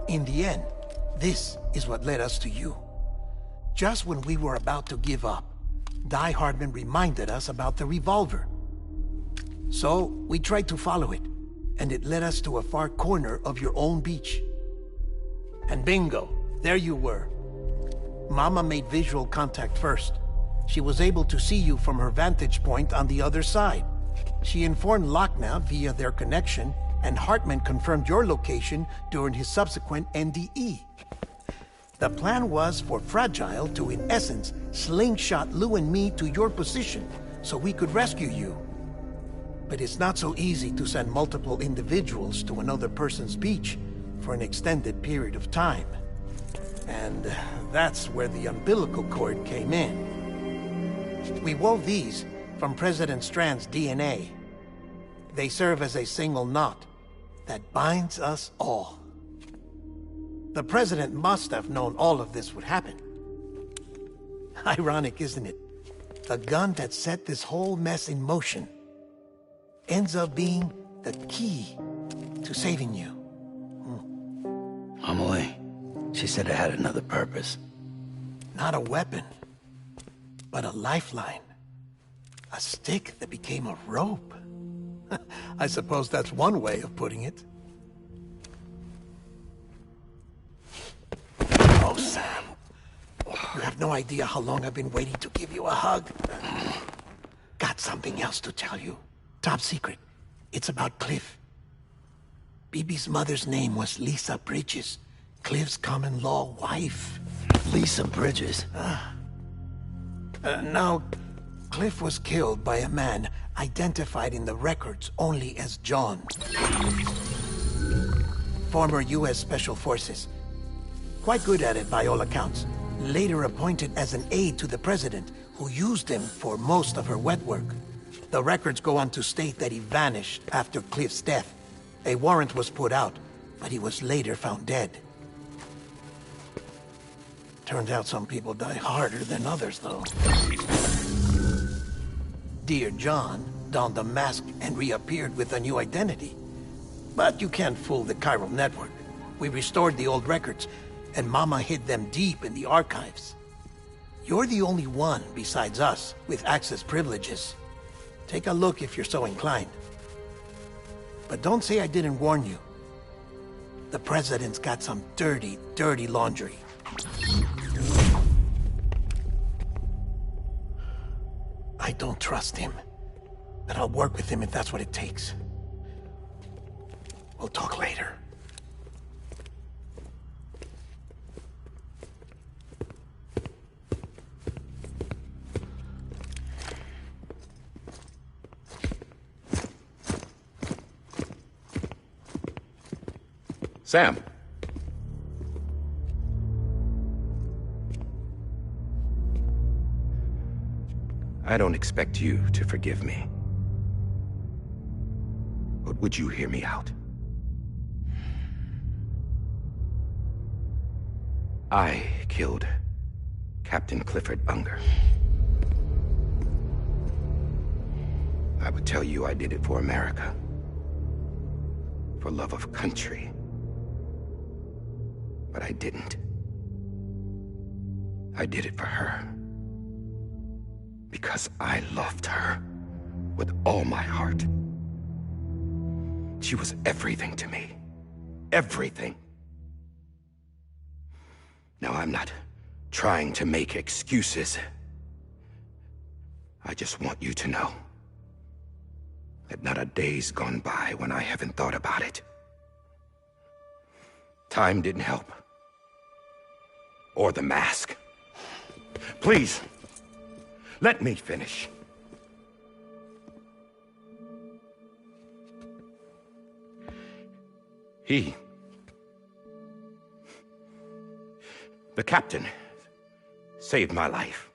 In the end, this is what led us to you. Just when we were about to give up, Die Hardman reminded us about the revolver. So, we tried to follow it, and it led us to a far corner of your own beach. And bingo, there you were. Mama made visual contact first. She was able to see you from her vantage point on the other side. She informed Lochna via their connection, and Hartman confirmed your location during his subsequent NDE. The plan was for Fragile to, in essence, slingshot Lou and me to your position, so we could rescue you. But it's not so easy to send multiple individuals to another person's beach for an extended period of time. And that's where the umbilical cord came in. We wove these from President Strand's DNA. They serve as a single knot that binds us all. The President must have known all of this would happen. Ironic, isn't it? The gun that set this whole mess in motion ends up being the key to saving you. Amelie, she said it had another purpose. Not a weapon, but a lifeline. A stick that became a rope. I suppose that's one way of putting it. Oh, Sam. You have no idea how long I've been waiting to give you a hug. Got something else to tell you. Top secret. It's about Cliff. Bibi's mother's name was Lisa Bridges, Cliff's common-law wife. Lisa Bridges? Now, Cliff was killed by a man identified in the records only as John. Former U.S. Special Forces. Quite good at it by all accounts. Later appointed as an aide to the president, who used him for most of her wet work. The records go on to state that he vanished after Cliff's death. A warrant was put out, but he was later found dead. Turns out some people die harder than others, though. Dear John donned a mask and reappeared with a new identity. But you can't fool the chiral network. We restored the old records, and Mama hid them deep in the archives. You're the only one, besides us, with access privileges. Take a look if you're so inclined. But don't say I didn't warn you. The President's got some dirty, dirty laundry. I don't trust him, but I'll work with him if that's what it takes. We'll talk later. Sam. I don't expect you to forgive me. But would you hear me out? I killed Captain Clifford Unger. I would tell you I did it for America. For love of country. But I didn't. I did it for her. Because I loved her with all my heart. She was everything to me. Everything. Now, I'm not trying to make excuses. I just want you to know that not a day's gone by when I haven't thought about it. Time didn't help. Or the mask. Please, let me finish. The captain saved my life.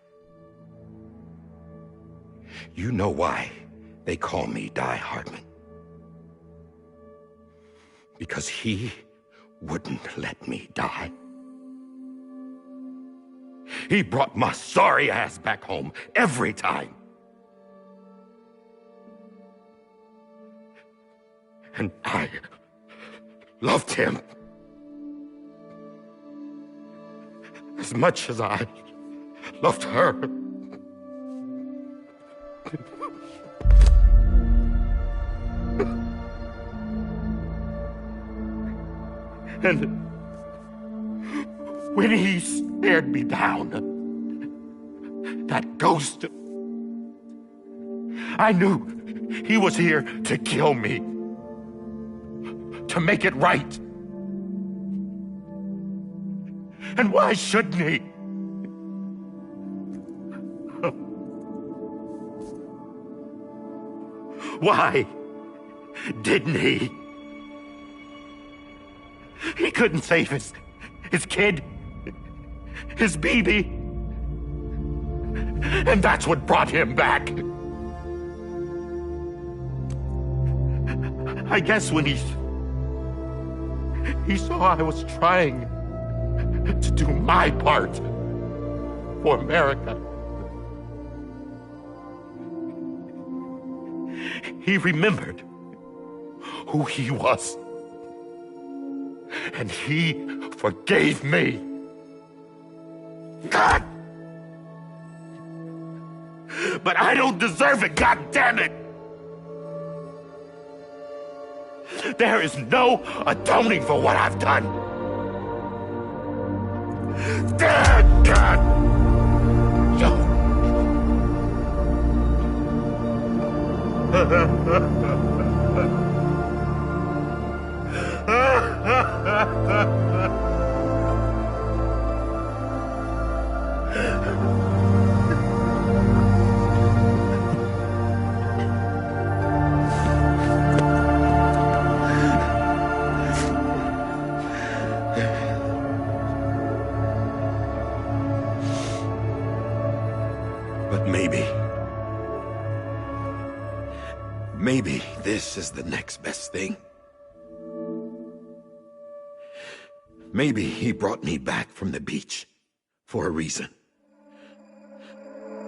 You know why they call me Die Hardman. Because he wouldn't let me die. He brought my sorry ass back home every time. And I loved him as much as I loved her. And when he stared me down, that ghost, I knew he was here to kill me, to make it right. And why shouldn't he? Why didn't he? He couldn't save his kid, his baby. And that's what brought him back. I guess when he saw I was trying to do my part for America, he remembered who he was. And he forgave me. God! But I don't deserve it, God damn it! There is no atoning for what I've done. God! But maybe this is the next best thing. Maybe he brought me back from the beach for a reason.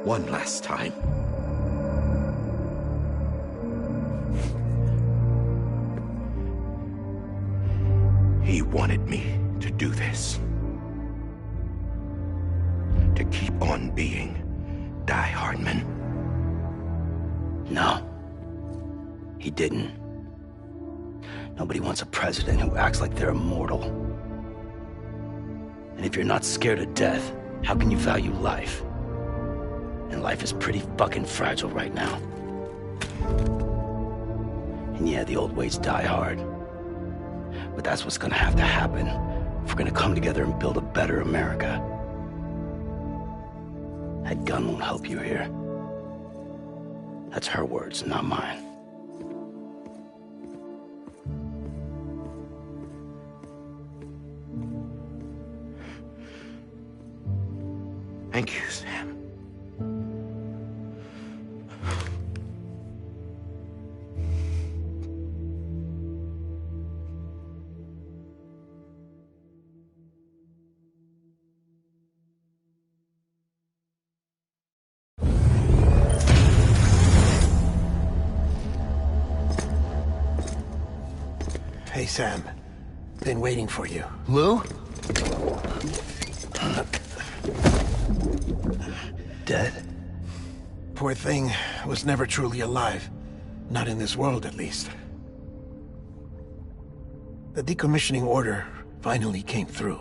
One last time. He wanted me to do this. To keep on being Die Hardman. No. He didn't. Nobody wants a president who acts like they're immortal. And if you're not scared of death, how can you value life? And life is pretty fucking fragile right now. And yeah, the old ways die hard. But that's what's gonna have to happen if we're gonna come together and build a better America. That gun won't help you here. That's her words, not mine. Thank you, Sam. Hey, Sam. Been waiting for you. Lou? Dead? Poor thing was never truly alive. Not in this world, at least. The decommissioning order finally came through.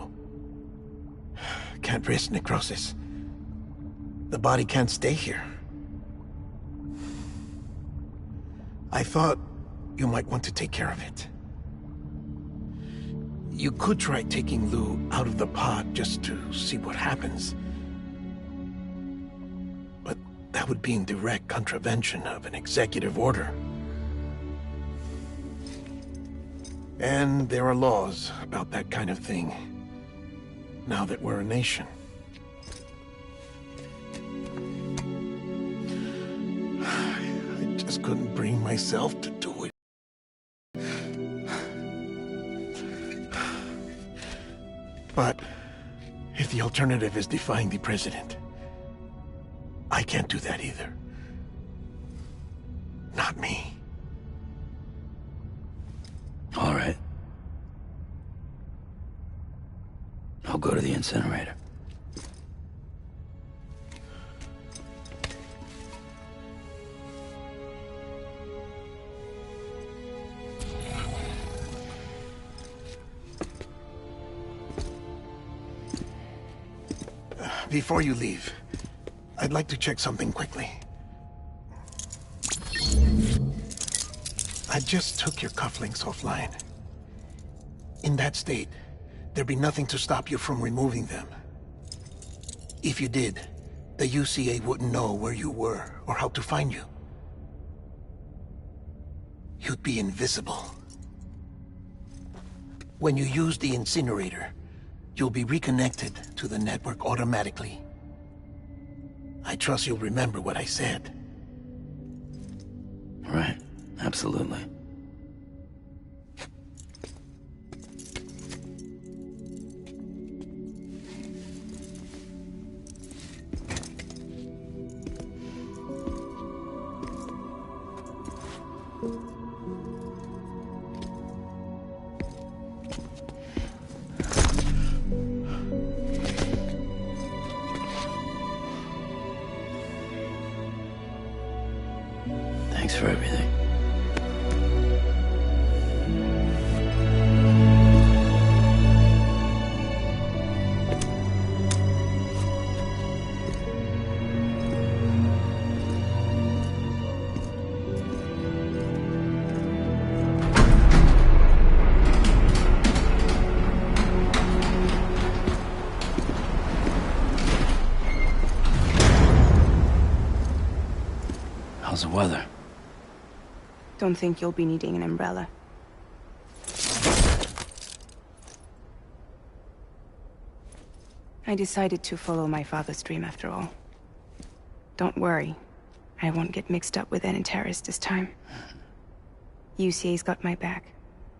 Can't risk necrosis. The body can't stay here. I thought you might want to take care of it. You could try taking Lou out of the pod just to see what happens. But that would be in direct contravention of an executive order. And there are laws about that kind of thing, now that we're a nation. just couldn't bring myself to do it. But if the alternative is defying the president, I can't do that either. Not me. All right. I'll go to the incinerator. Before you leave, I'd like to check something quickly. I just took your cufflinks offline. In that state, there'd be nothing to stop you from removing them. If you did, the UCA wouldn't know where you were or how to find you. You'd be invisible. When you use the incinerator, you'll be reconnected to the network automatically. I trust you'll remember what I said. Right, absolutely. Thanks for everything. How's the weather? Don't think you'll be needing an umbrella. I decided to follow my father's dream after all. Don't worry, I won't get mixed up with any terrorists this time. UCA's got my back.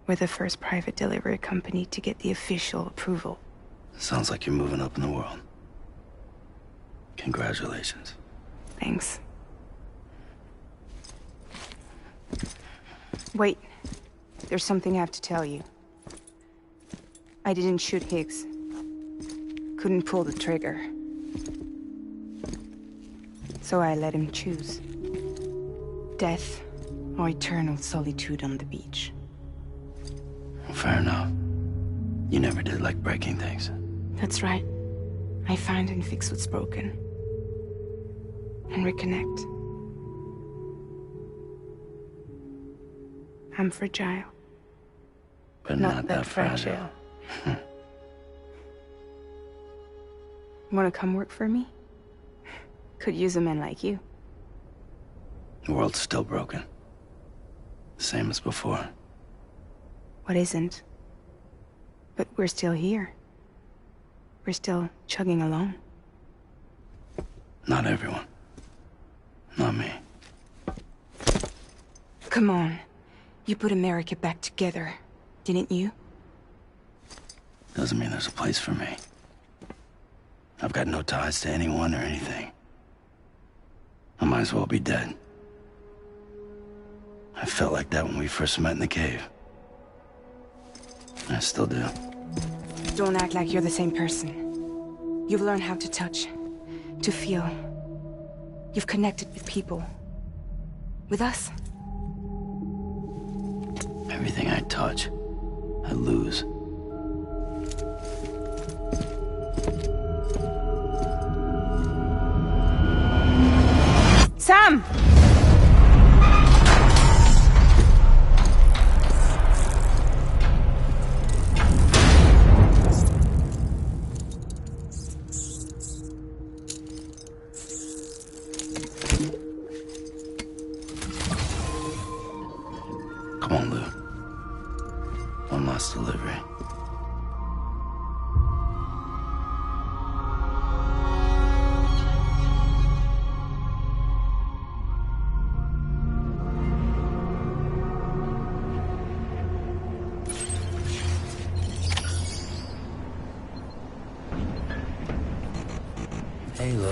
We're the first private delivery company to get the official approval. Sounds like you're moving up in the world. Congratulations. Thanks. Wait. There's something I have to tell you. I didn't shoot Higgs. Couldn't pull the trigger. So I let him choose. Death or eternal solitude on the beach. Fair enough. You never did like breaking things. That's right. I find and fix what's broken. And reconnect. I'm fragile. But not that fragile. Wanna come work for me? Could use a man like you. The world's still broken. Same as before. What isn't? But we're still here. We're still chugging along. Not everyone. Not me. Come on. You put America back together, didn't you? Doesn't mean there's a place for me. I've got no ties to anyone or anything. I might as well be dead. I felt like that when we first met in the cave. I still do. Don't act like you're the same person. You've learned how to touch, to feel. You've connected with people. With us. Everything I touch, I lose. Sam! Come on, Lou. One last delivery. Halo.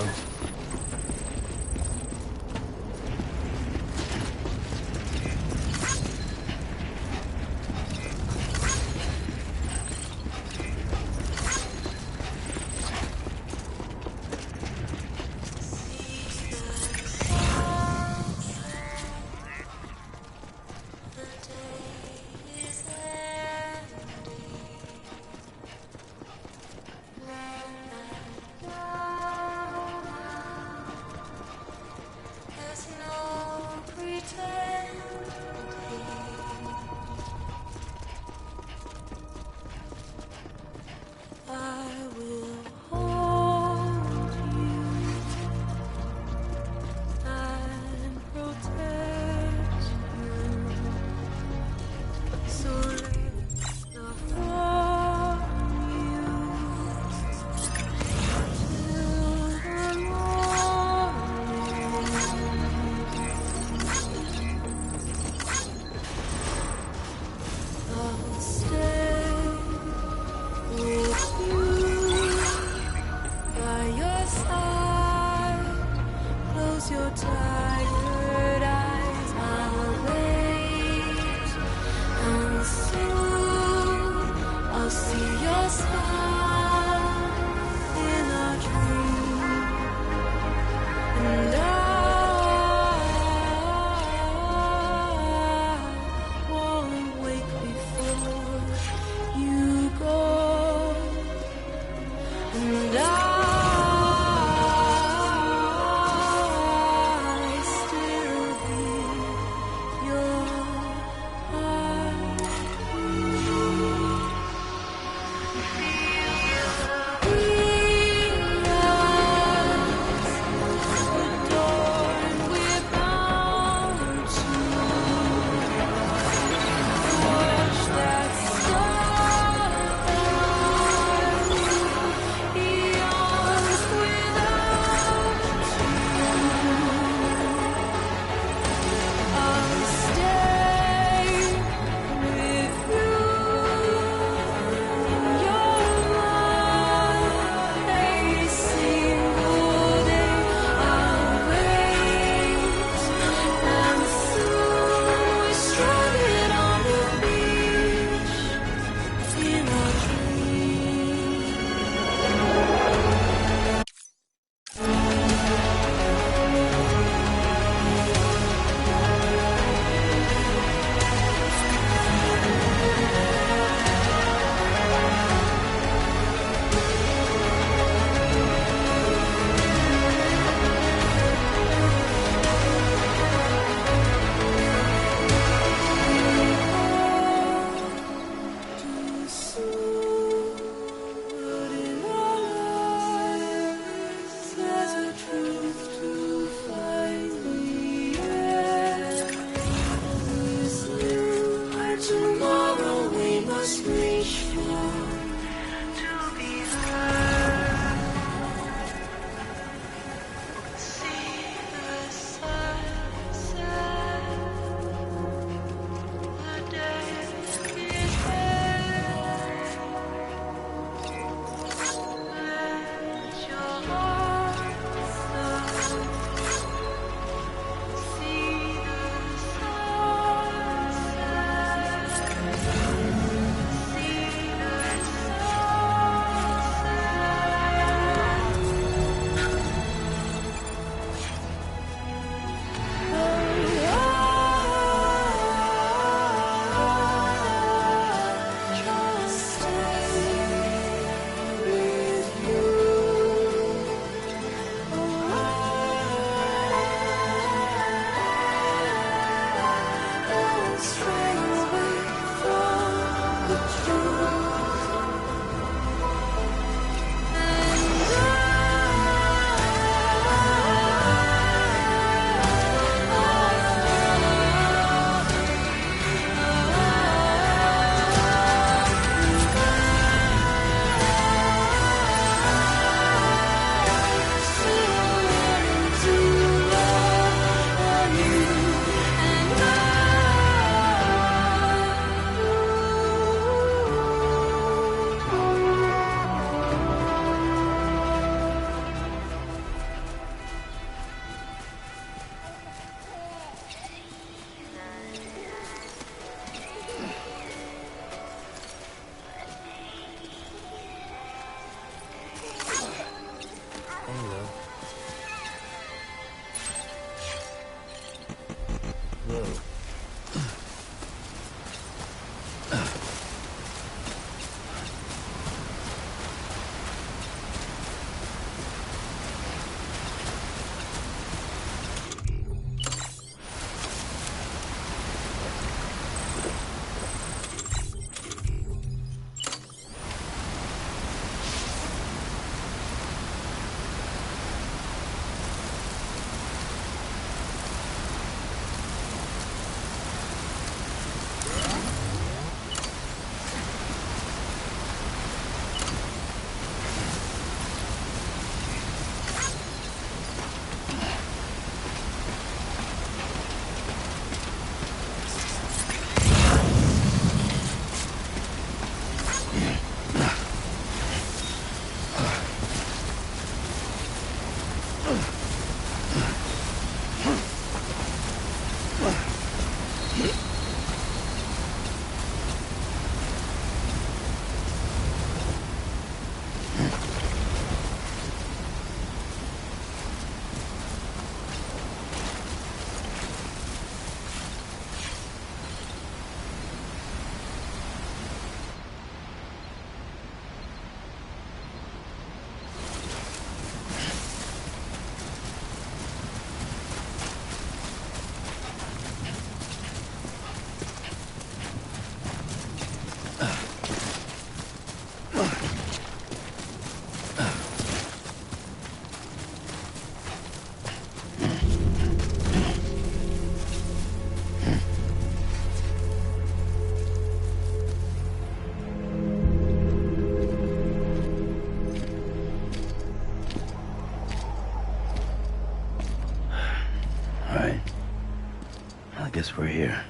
guess we're here.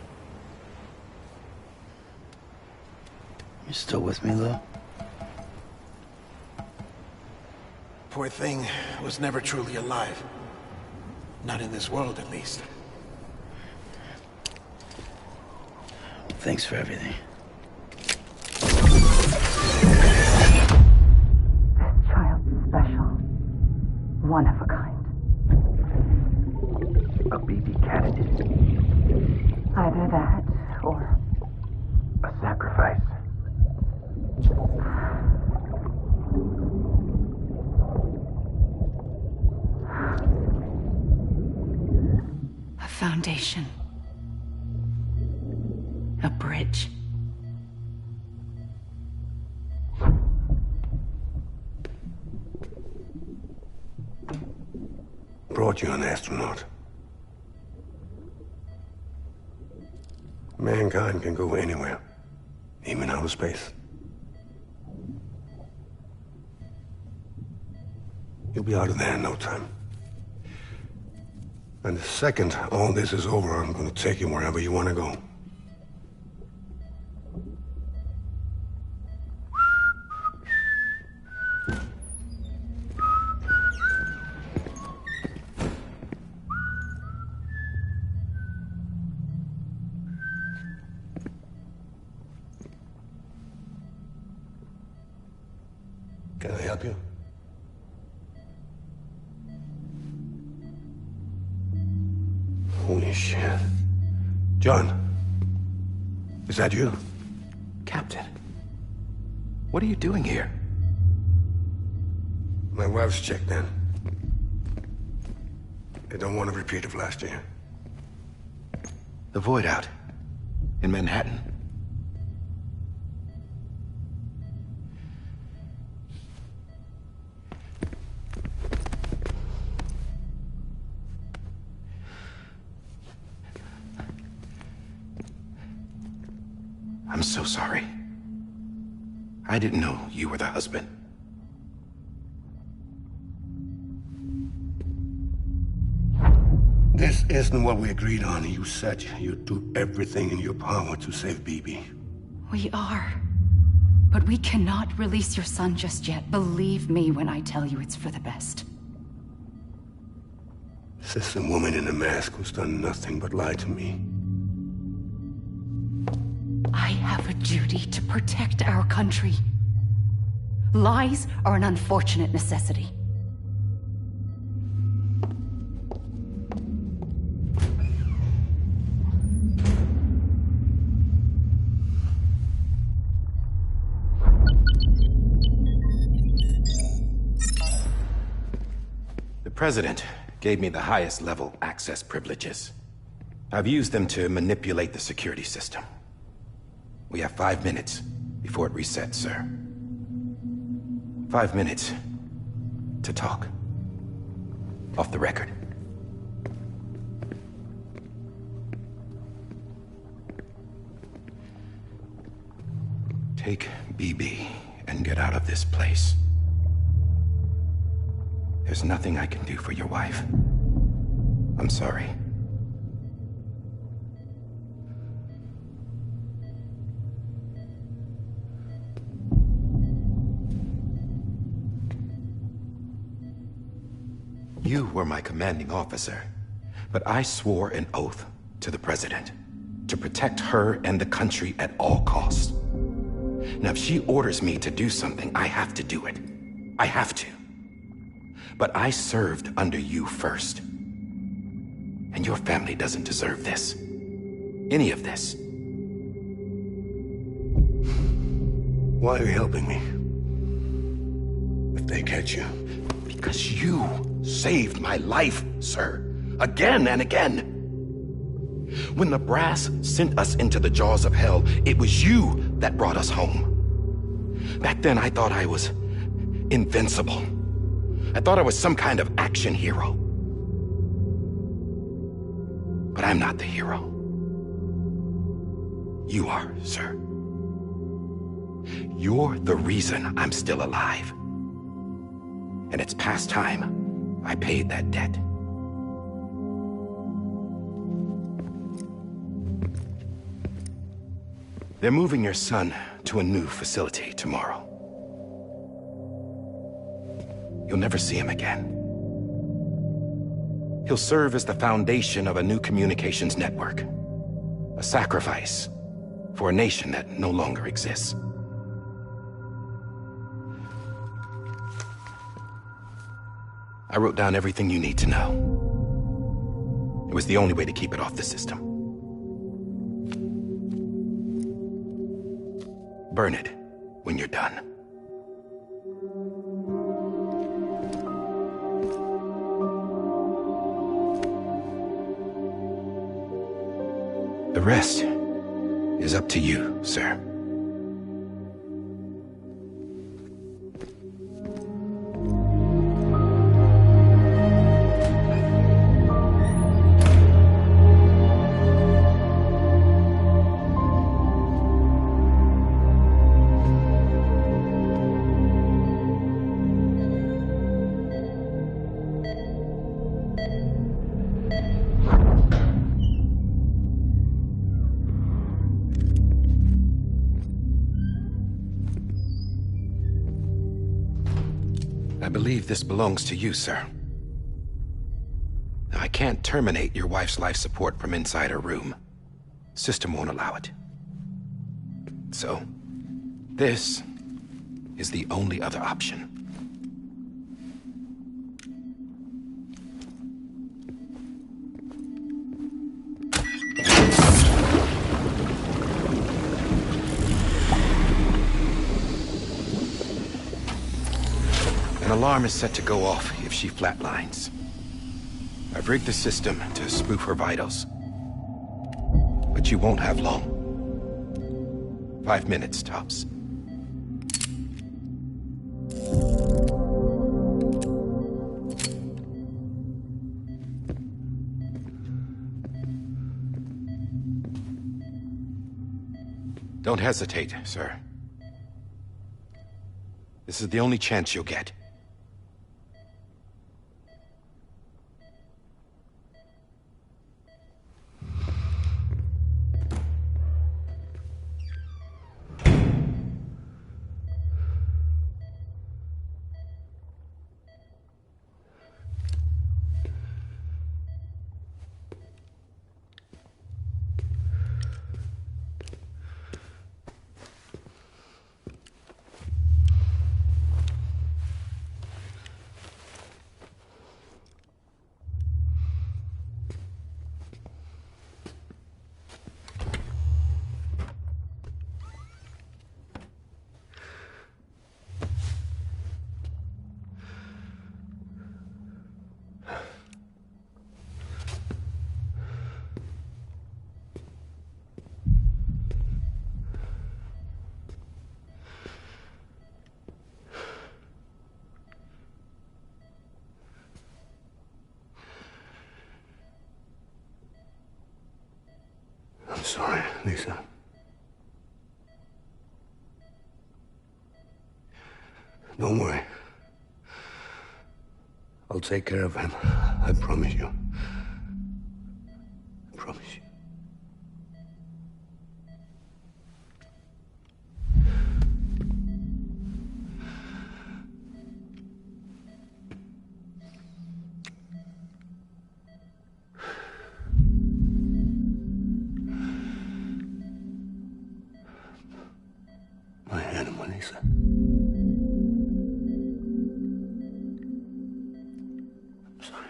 You still with me, Lou? Poor thing was never truly alive. Not in this world, at least. Thanks for everything. Child's special. One of a kind. A BB candidate. Either that, or... a sacrifice. A foundation. A bridge. Brought you an astronaut. Mankind can go anywhere, even outer space. You'll be out of there in no time. And the second all this is over, I'm gonna take you wherever you want to go. Can I help you? Holy shit. John, is that you? Captain, what are you doing here? My wife's checked in. They don't want a repeat of last year. The Void out in Manhattan. I'm so sorry. I didn't know you were the husband. This isn't what we agreed on. You said you'd do everything in your power to save BB. We are. But we cannot release your son just yet. Believe me when I tell you it's for the best. This is a woman in a mask who's done nothing but lie to me. I have a duty to protect our country. Lies are an unfortunate necessity. The President gave me the highest level access privileges. I've used them to manipulate the security system. We have 5 minutes before it resets, sir. 5 minutes to talk. Off the record. Take BB and get out of this place. There's nothing I can do for your wife. I'm sorry. You were my commanding officer, but I swore an oath to the President to protect her and the country at all costs. Now, if she orders me to do something, I have to do it. I have to. But I served under you first. And your family doesn't deserve this. Any of this. Why are you helping me? If they catch you. Because you saved my life, sir. Again and again. When the brass sent us into the jaws of hell, it was you that brought us home. Back then, I thought I was invincible. I thought I was some kind of action hero. But I'm not the hero. You are, sir. You're the reason I'm still alive. And it's past time I paid that debt. They're moving your son to a new facility tomorrow. You'll never see him again. He'll serve as the foundation of a new communications network. A sacrifice for a nation that no longer exists. I wrote down everything you need to know. It was the only way to keep it off the system. Burn it when you're done. The rest is up to you, sir. I believe this belongs to you, sir. I can't terminate your wife's life support from inside her room. System won't allow it. So, this is the only other option. An alarm is set to go off if she flatlines. I've rigged the system to spoof her vitals. But you won't have long. 5 minutes, tops. Don't hesitate, sir. This is the only chance you'll get. I'm sorry, Lisa. Don't worry. I'll take care of him. I promise you. I promise you. My animal, Lisa. I'm sorry.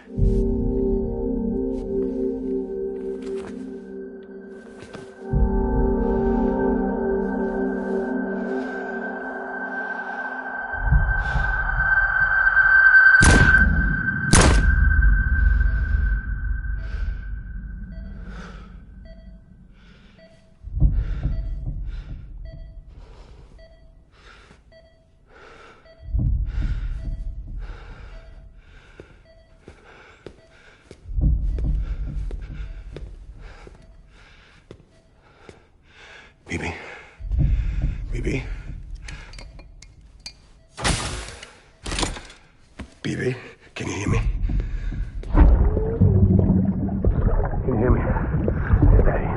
Bibi. Bibi. Bibi, can you hear me? Can you hear me? It's Daddy.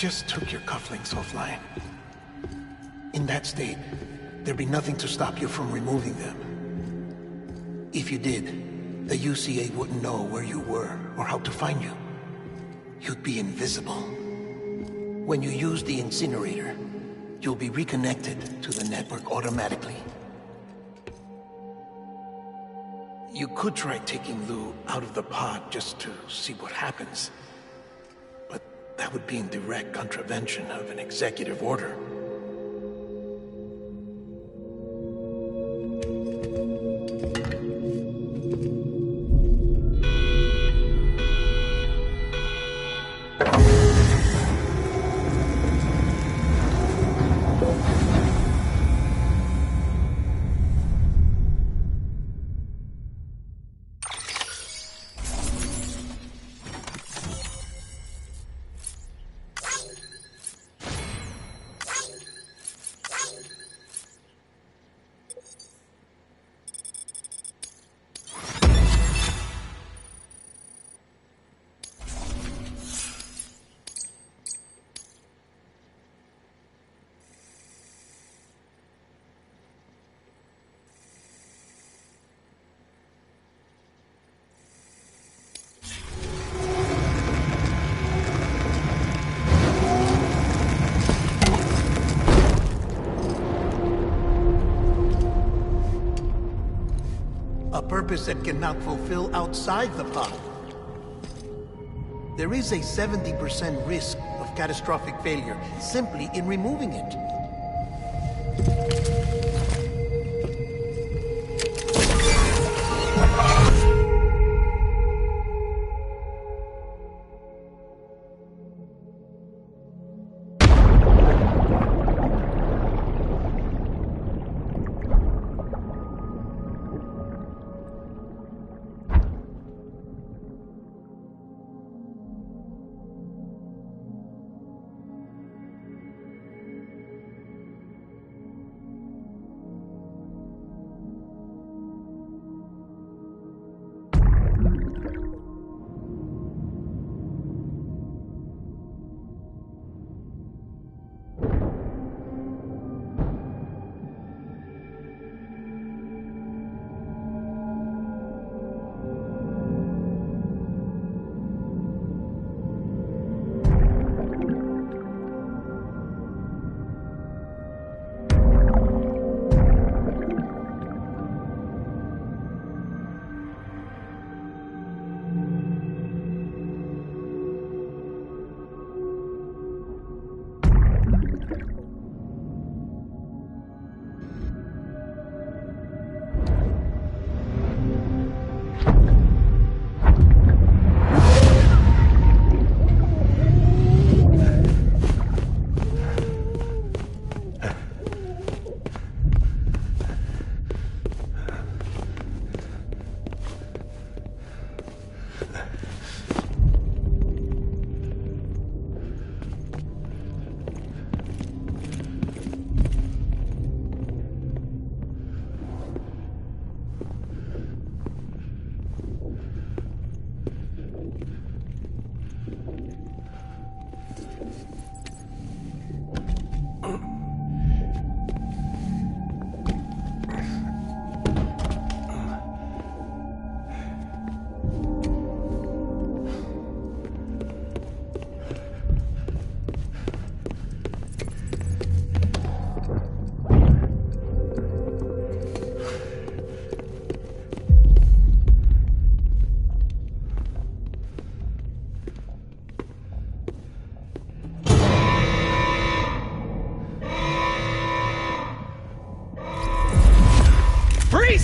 just took your cufflinks offline. In that state, there'd be nothing to stop you from removing them. If you did, the UCA wouldn't know where you were or how to find you. You'd be invisible. When you use the incinerator, you'll be reconnected to the network automatically. You could try taking Lou out of the pod just to see what happens. But that would be in direct contravention of an executive order. A purpose that cannot fulfill outside the pod. There is a 70% risk of catastrophic failure simply in removing it.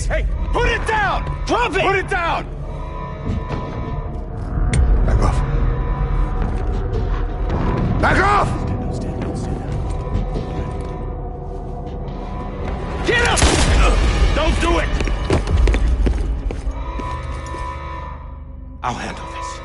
Hey, put it down! Drop it! Put it down! Back off. Back off! Get up! Don't do it! I'll handle this.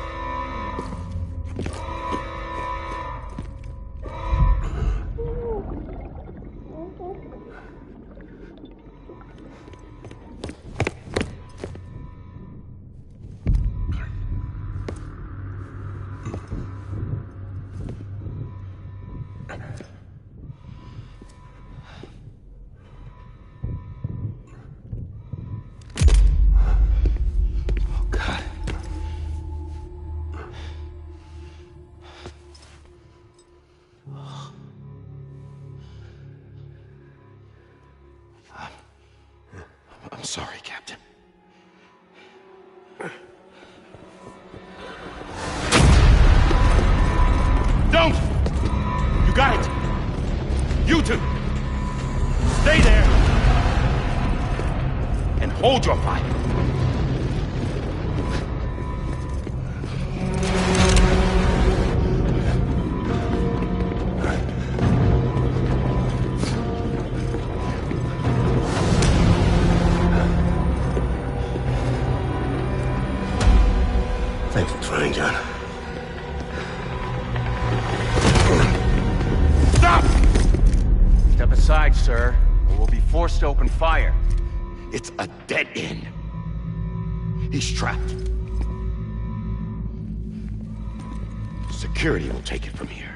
Don't! You got it! You two! Stay there! And hold your fire! Thanks for trying, John. Stop! Step aside, sir, or we'll be forced to open fire. It's a dead end. He's trapped. Security will take it from here.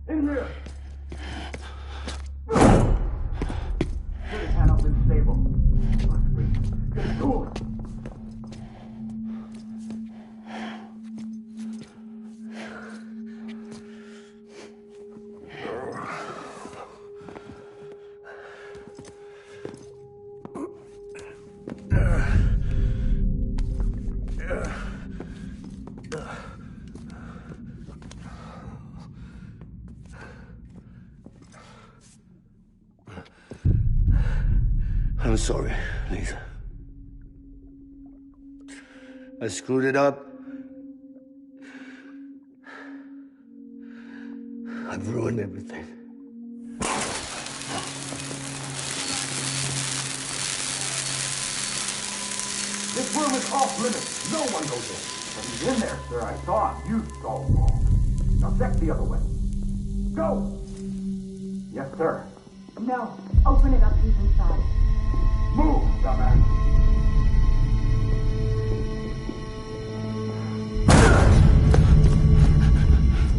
In here! Get his hand up and stable. Get the door! I'm sorry, Lisa. I screwed it up. I've ruined everything. This room is off limits. No one goes in. But he's in there, sir. I saw him. You saw him wrong. Now check the other way. Go! Yes, sir. No. Open it up. He's inside. Move, dumbass.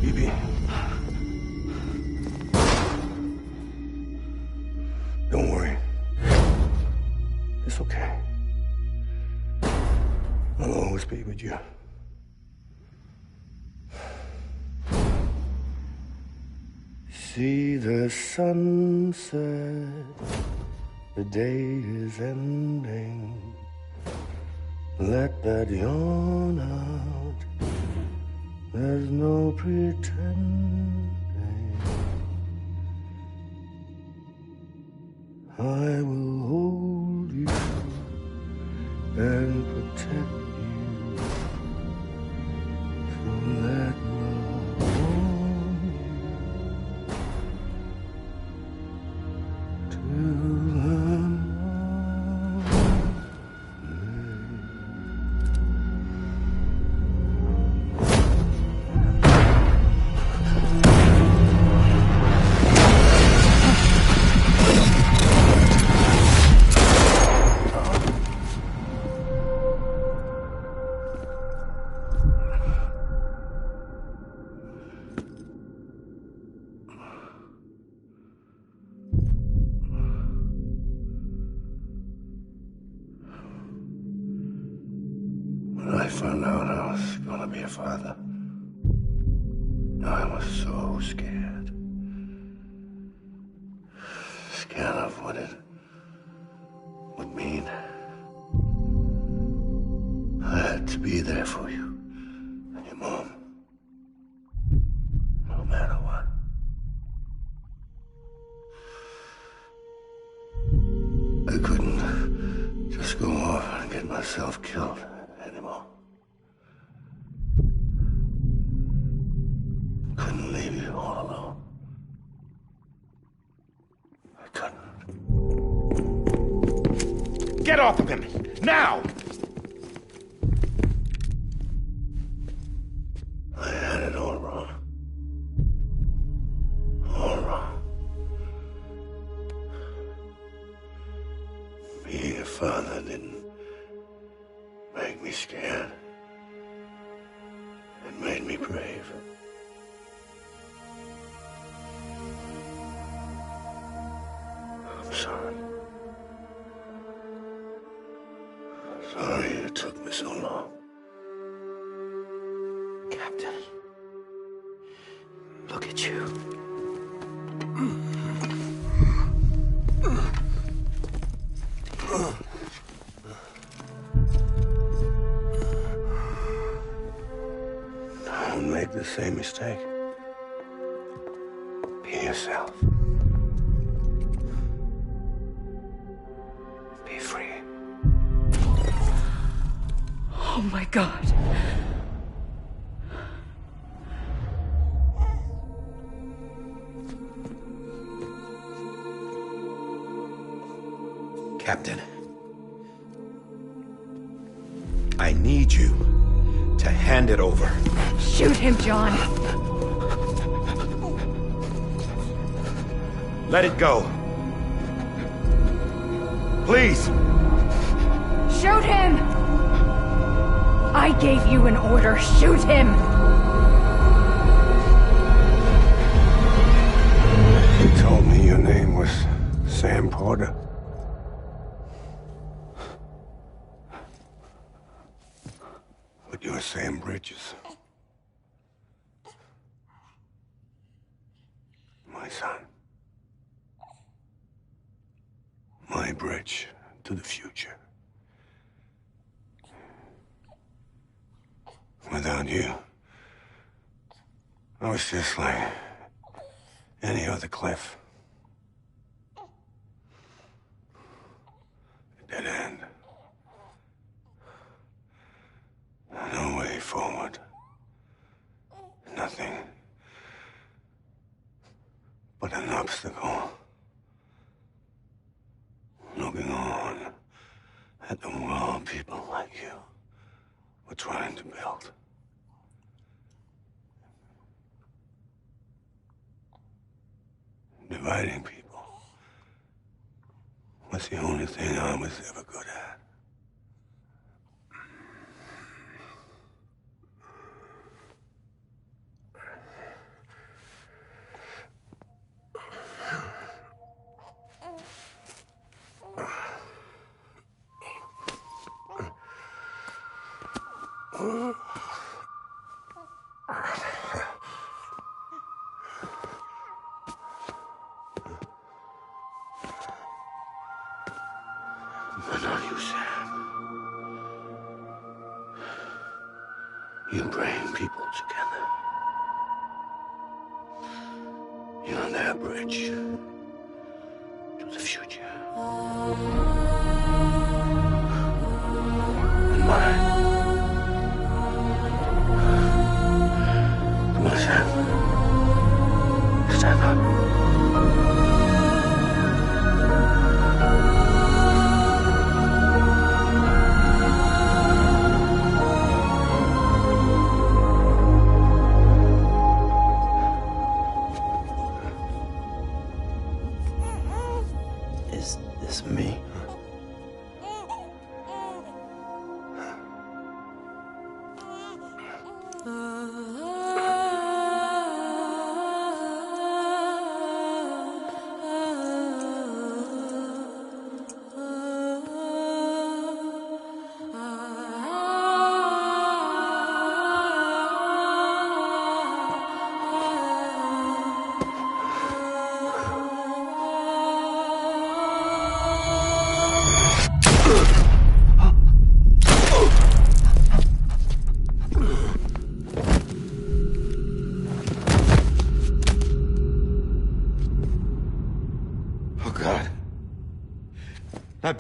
Bibi. Don't worry. It's okay. I'll always be with you. See the sunset. The day is ending. Let that yawn out. There's no pretending. I will hold you and protect you. So let love warm you till When I found out I was gonna be a father, I was so scared. Scared of what it would mean. glad to be there for you and your mom. No matter what. I couldn't just go off and get myself killed anymore. Couldn't leave you all alone. I couldn't. Get off of him! Now! I had it all wrong. All wrong. Being a father didn't make me scared. It made me brave. I'm sorry. Sorry it took me so long. Captain, look at you. Don't make the same mistake. Be yourself. Be free. Oh my God. Captain, I need you to hand it over. Shoot him, John. Let it go. Please. Shoot him! I gave you an order. Shoot him! You told me your name was Sam Porter. But you're Sam Bridges. My son. My bridge to the future. Without you, I was just like any other Cliff. A dead end. No way forward. Nothing but an obstacle. Looking on at the world people like you were trying to build. Dividing people was the only thing I was ever good at. But not you, Sam. You bring people together. You're their bridge to the future. And mine. Come on, Sam. Stand up.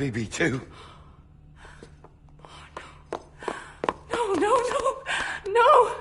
BB too. No, no, no, no!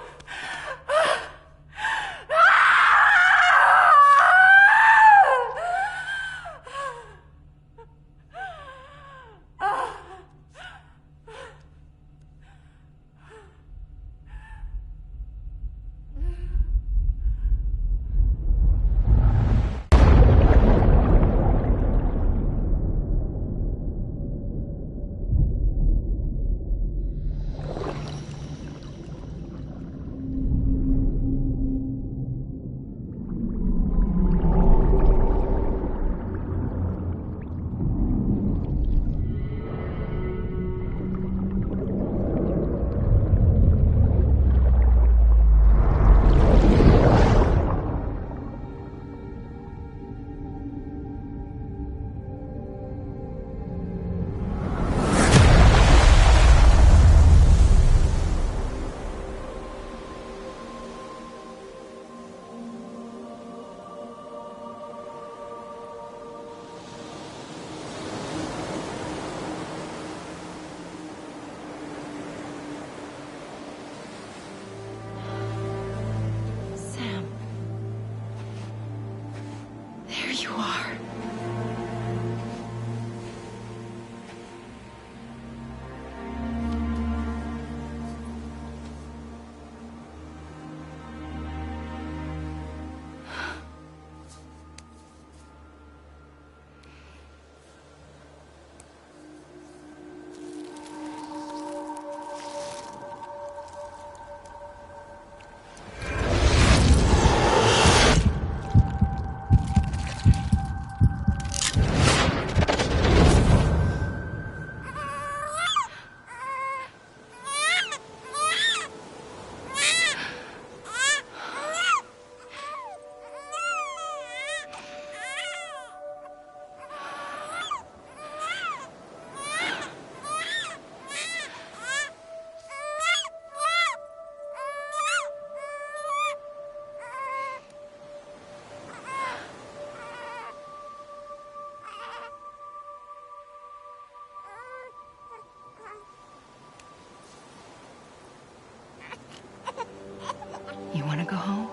You want to go home?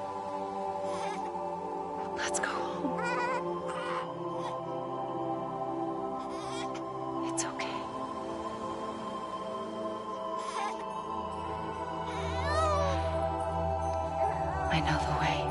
Let's go home. It's okay. I know the way.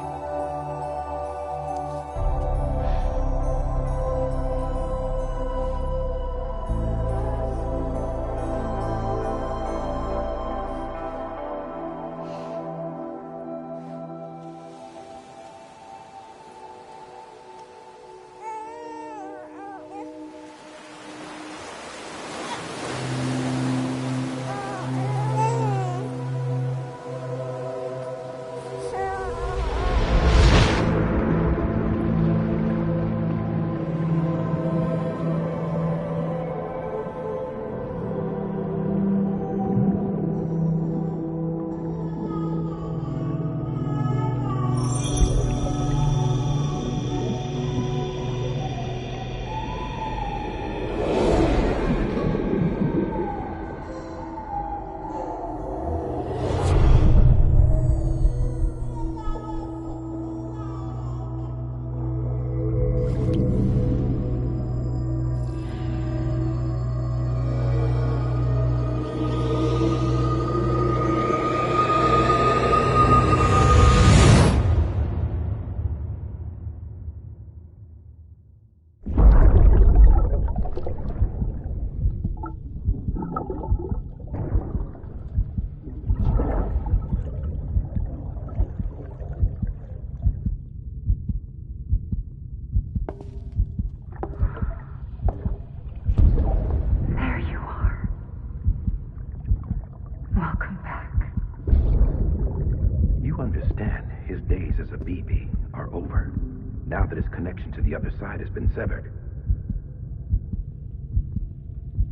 Now that his connection to the other side has been severed.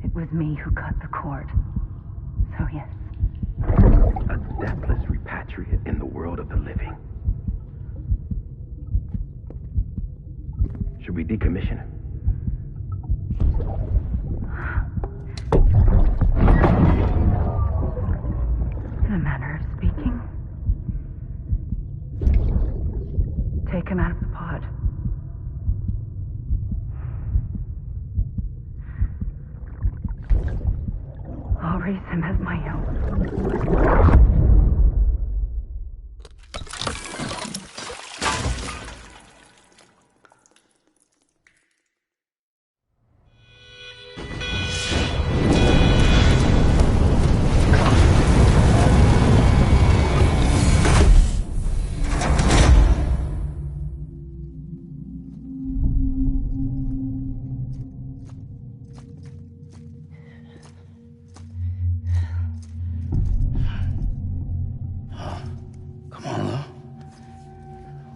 It was me who cut the cord. So yes. A deathless repatriate in the world of the living. Should we decommission him?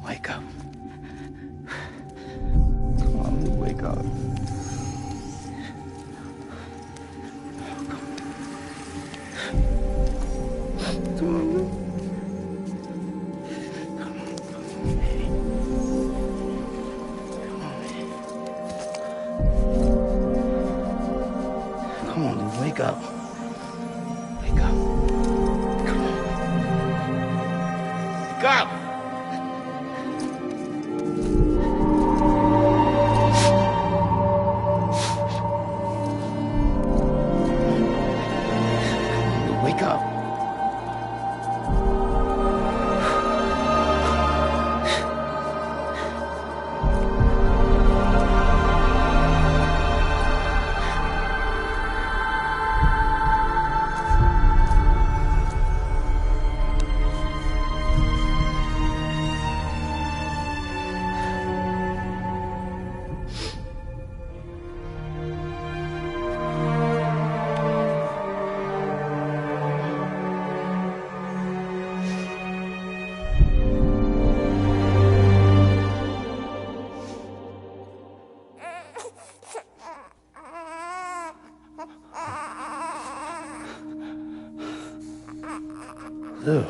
Wake up. Wake up. Come on. Wake up! Wake up. Lou.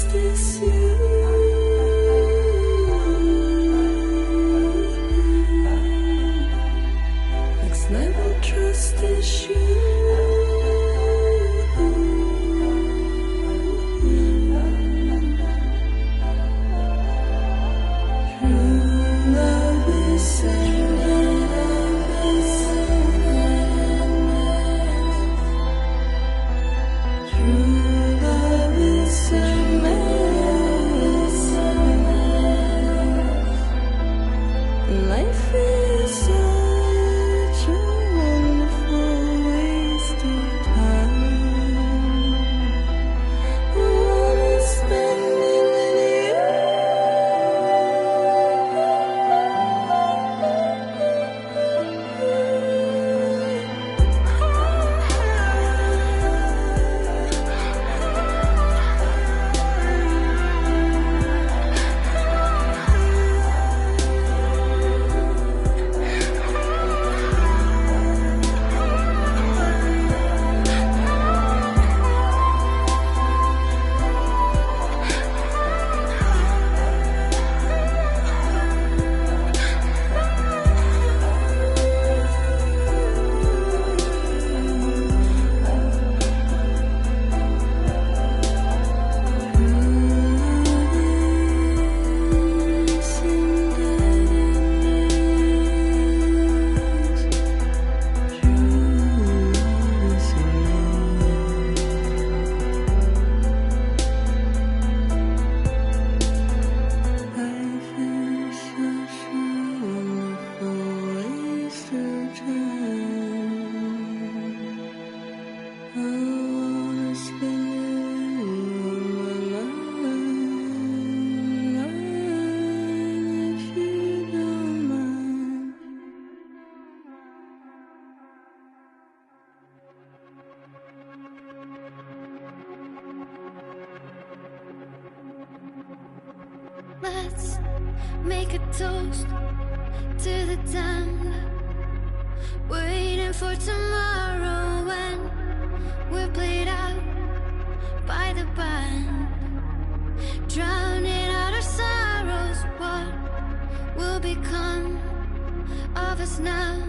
trust is you. Next level trust is you. Let's make a toast to the damned, waiting for tomorrow when we're played out by the band, drowning out our sorrows. What will become of us now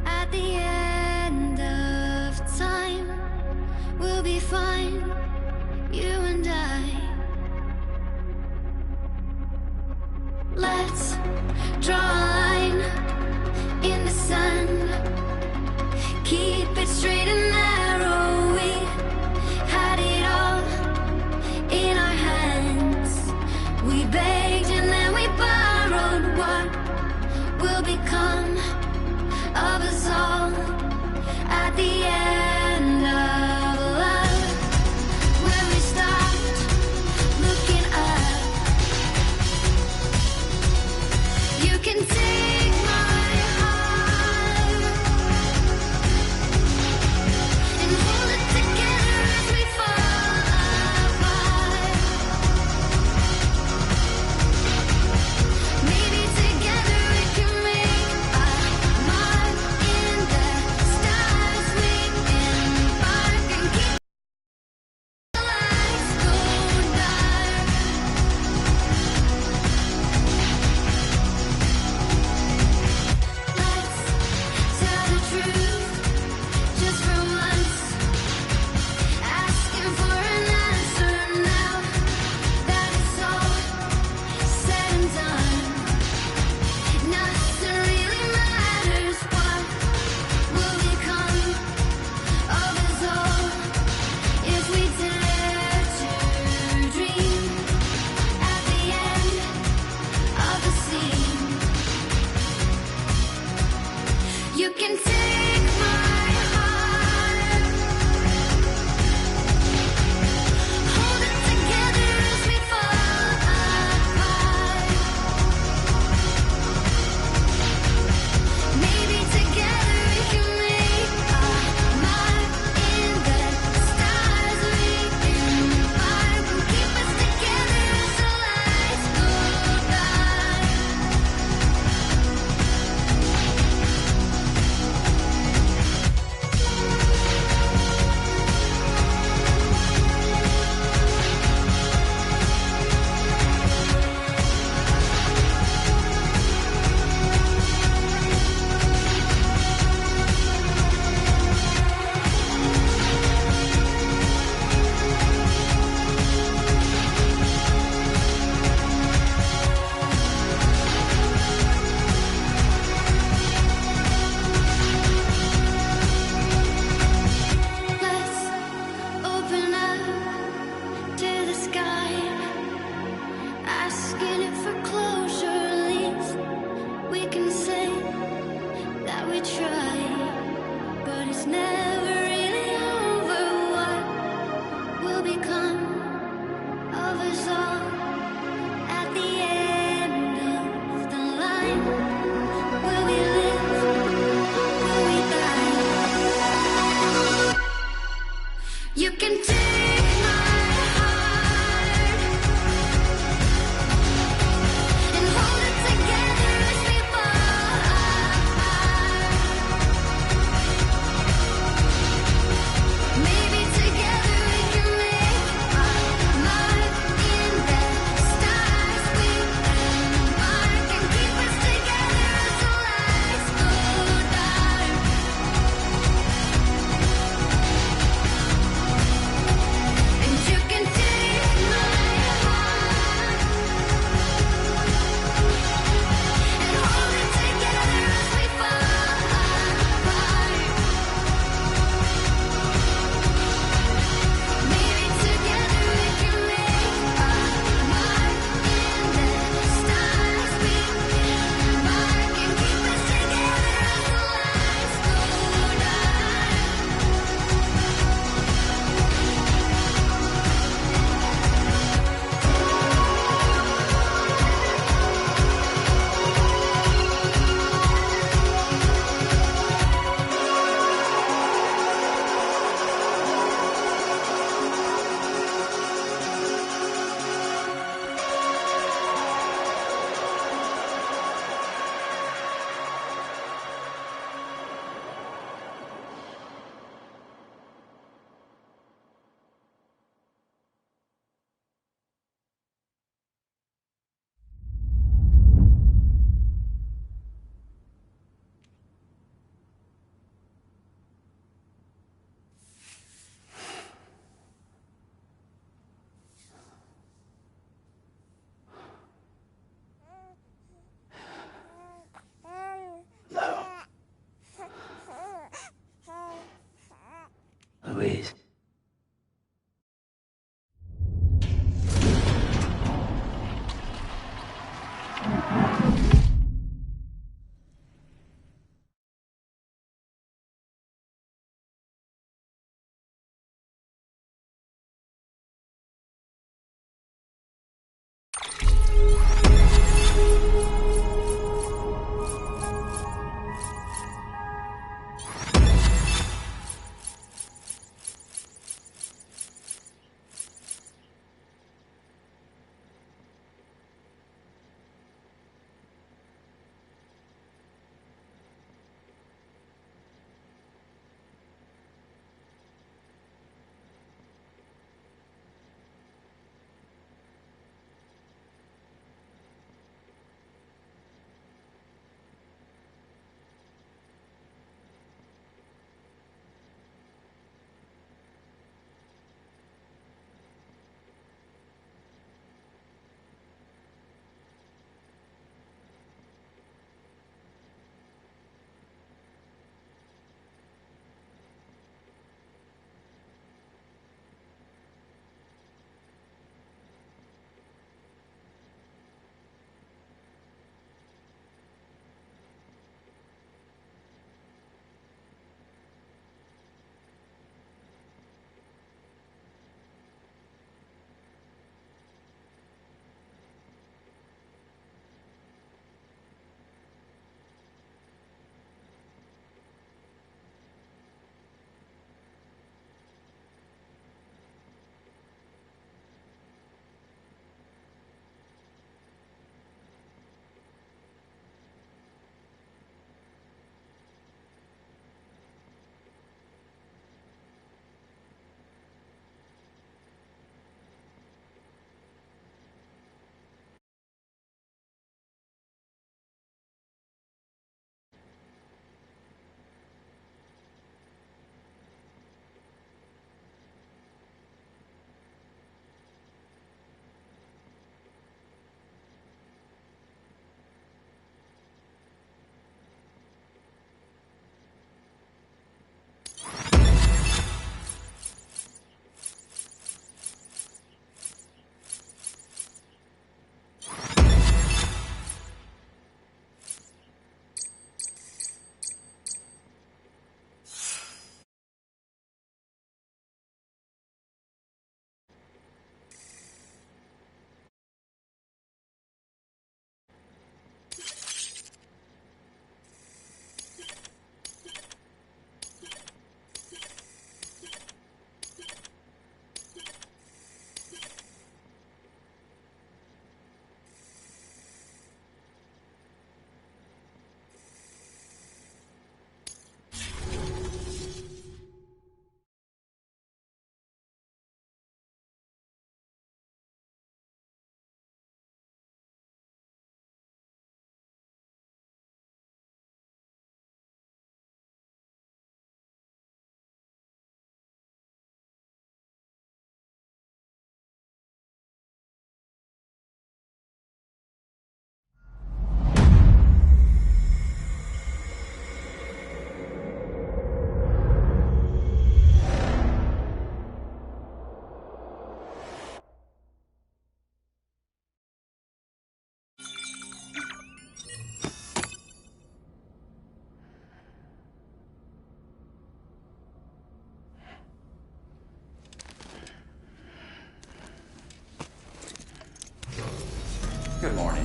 at the end of time? We'll be fine, you and I. Let's draw a line in the sand, keep it straight and narrow. We had it all in our hands. We begged and then we borrowed. What will become of us all? You can take my heart and hold it together as we fall apart. Maybe together we can make our mark in the stars. We embark and keep us together as the lights go dark. And you can take my heart and hold it together as we fall apart. Maybe together we can make our mark in the stars. We embark and keep us together as the lights go Louise.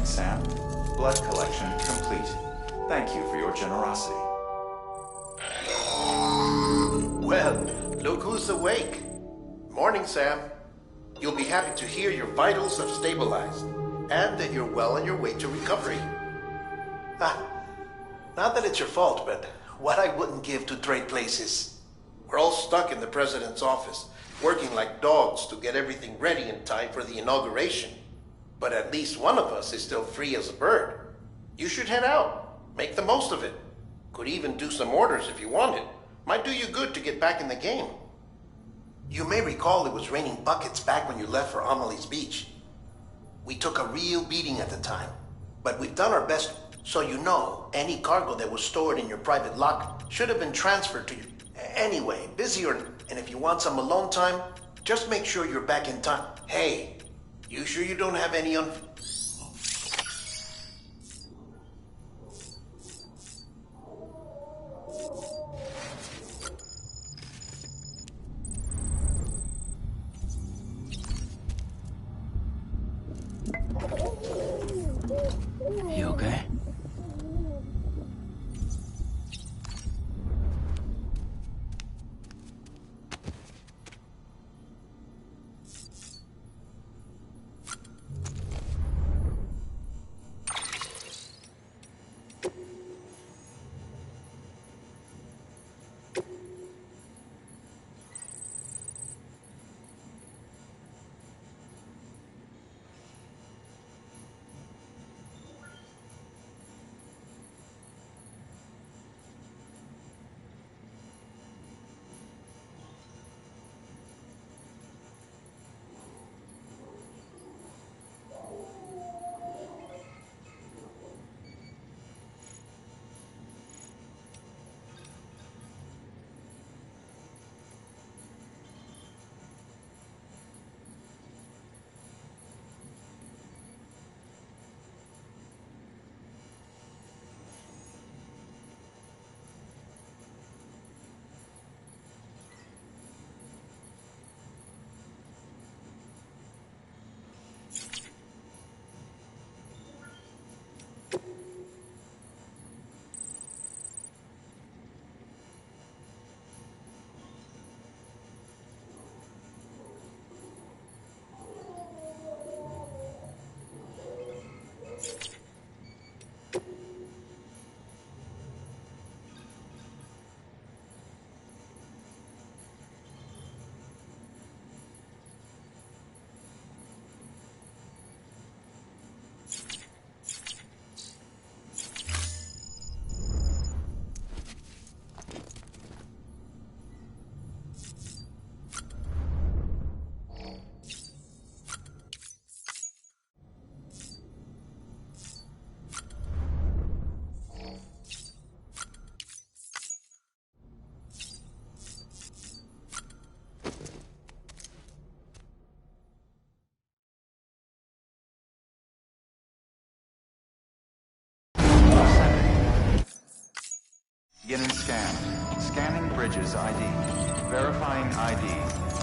Sam. Blood collection complete. Thank you for your generosity. Well, look who's awake. Morning, Sam. You'll be happy to hear your vitals have stabilized, and that you're well on your way to recovery. Not that it's your fault, but what I wouldn't give to trade places. We're all stuck in the president's office, working like dogs to get everything ready in time for the inauguration. But at least one of us is still free as a bird. You should head out. Make the most of it. Could even do some orders if you wanted. Might do you good to get back in the game. You may recall it was raining buckets back when you left for Amelie's Beach. We took a real beating at the time, but we've done our best, so you know any cargo that was stored in your private locker should have been transferred to you. Anyway, busy or... and if you want some alone time, just make sure you're back in time. Hey, you sure you don't have any You okay? Beginning scan. Scanning Bridges ID. Verifying ID.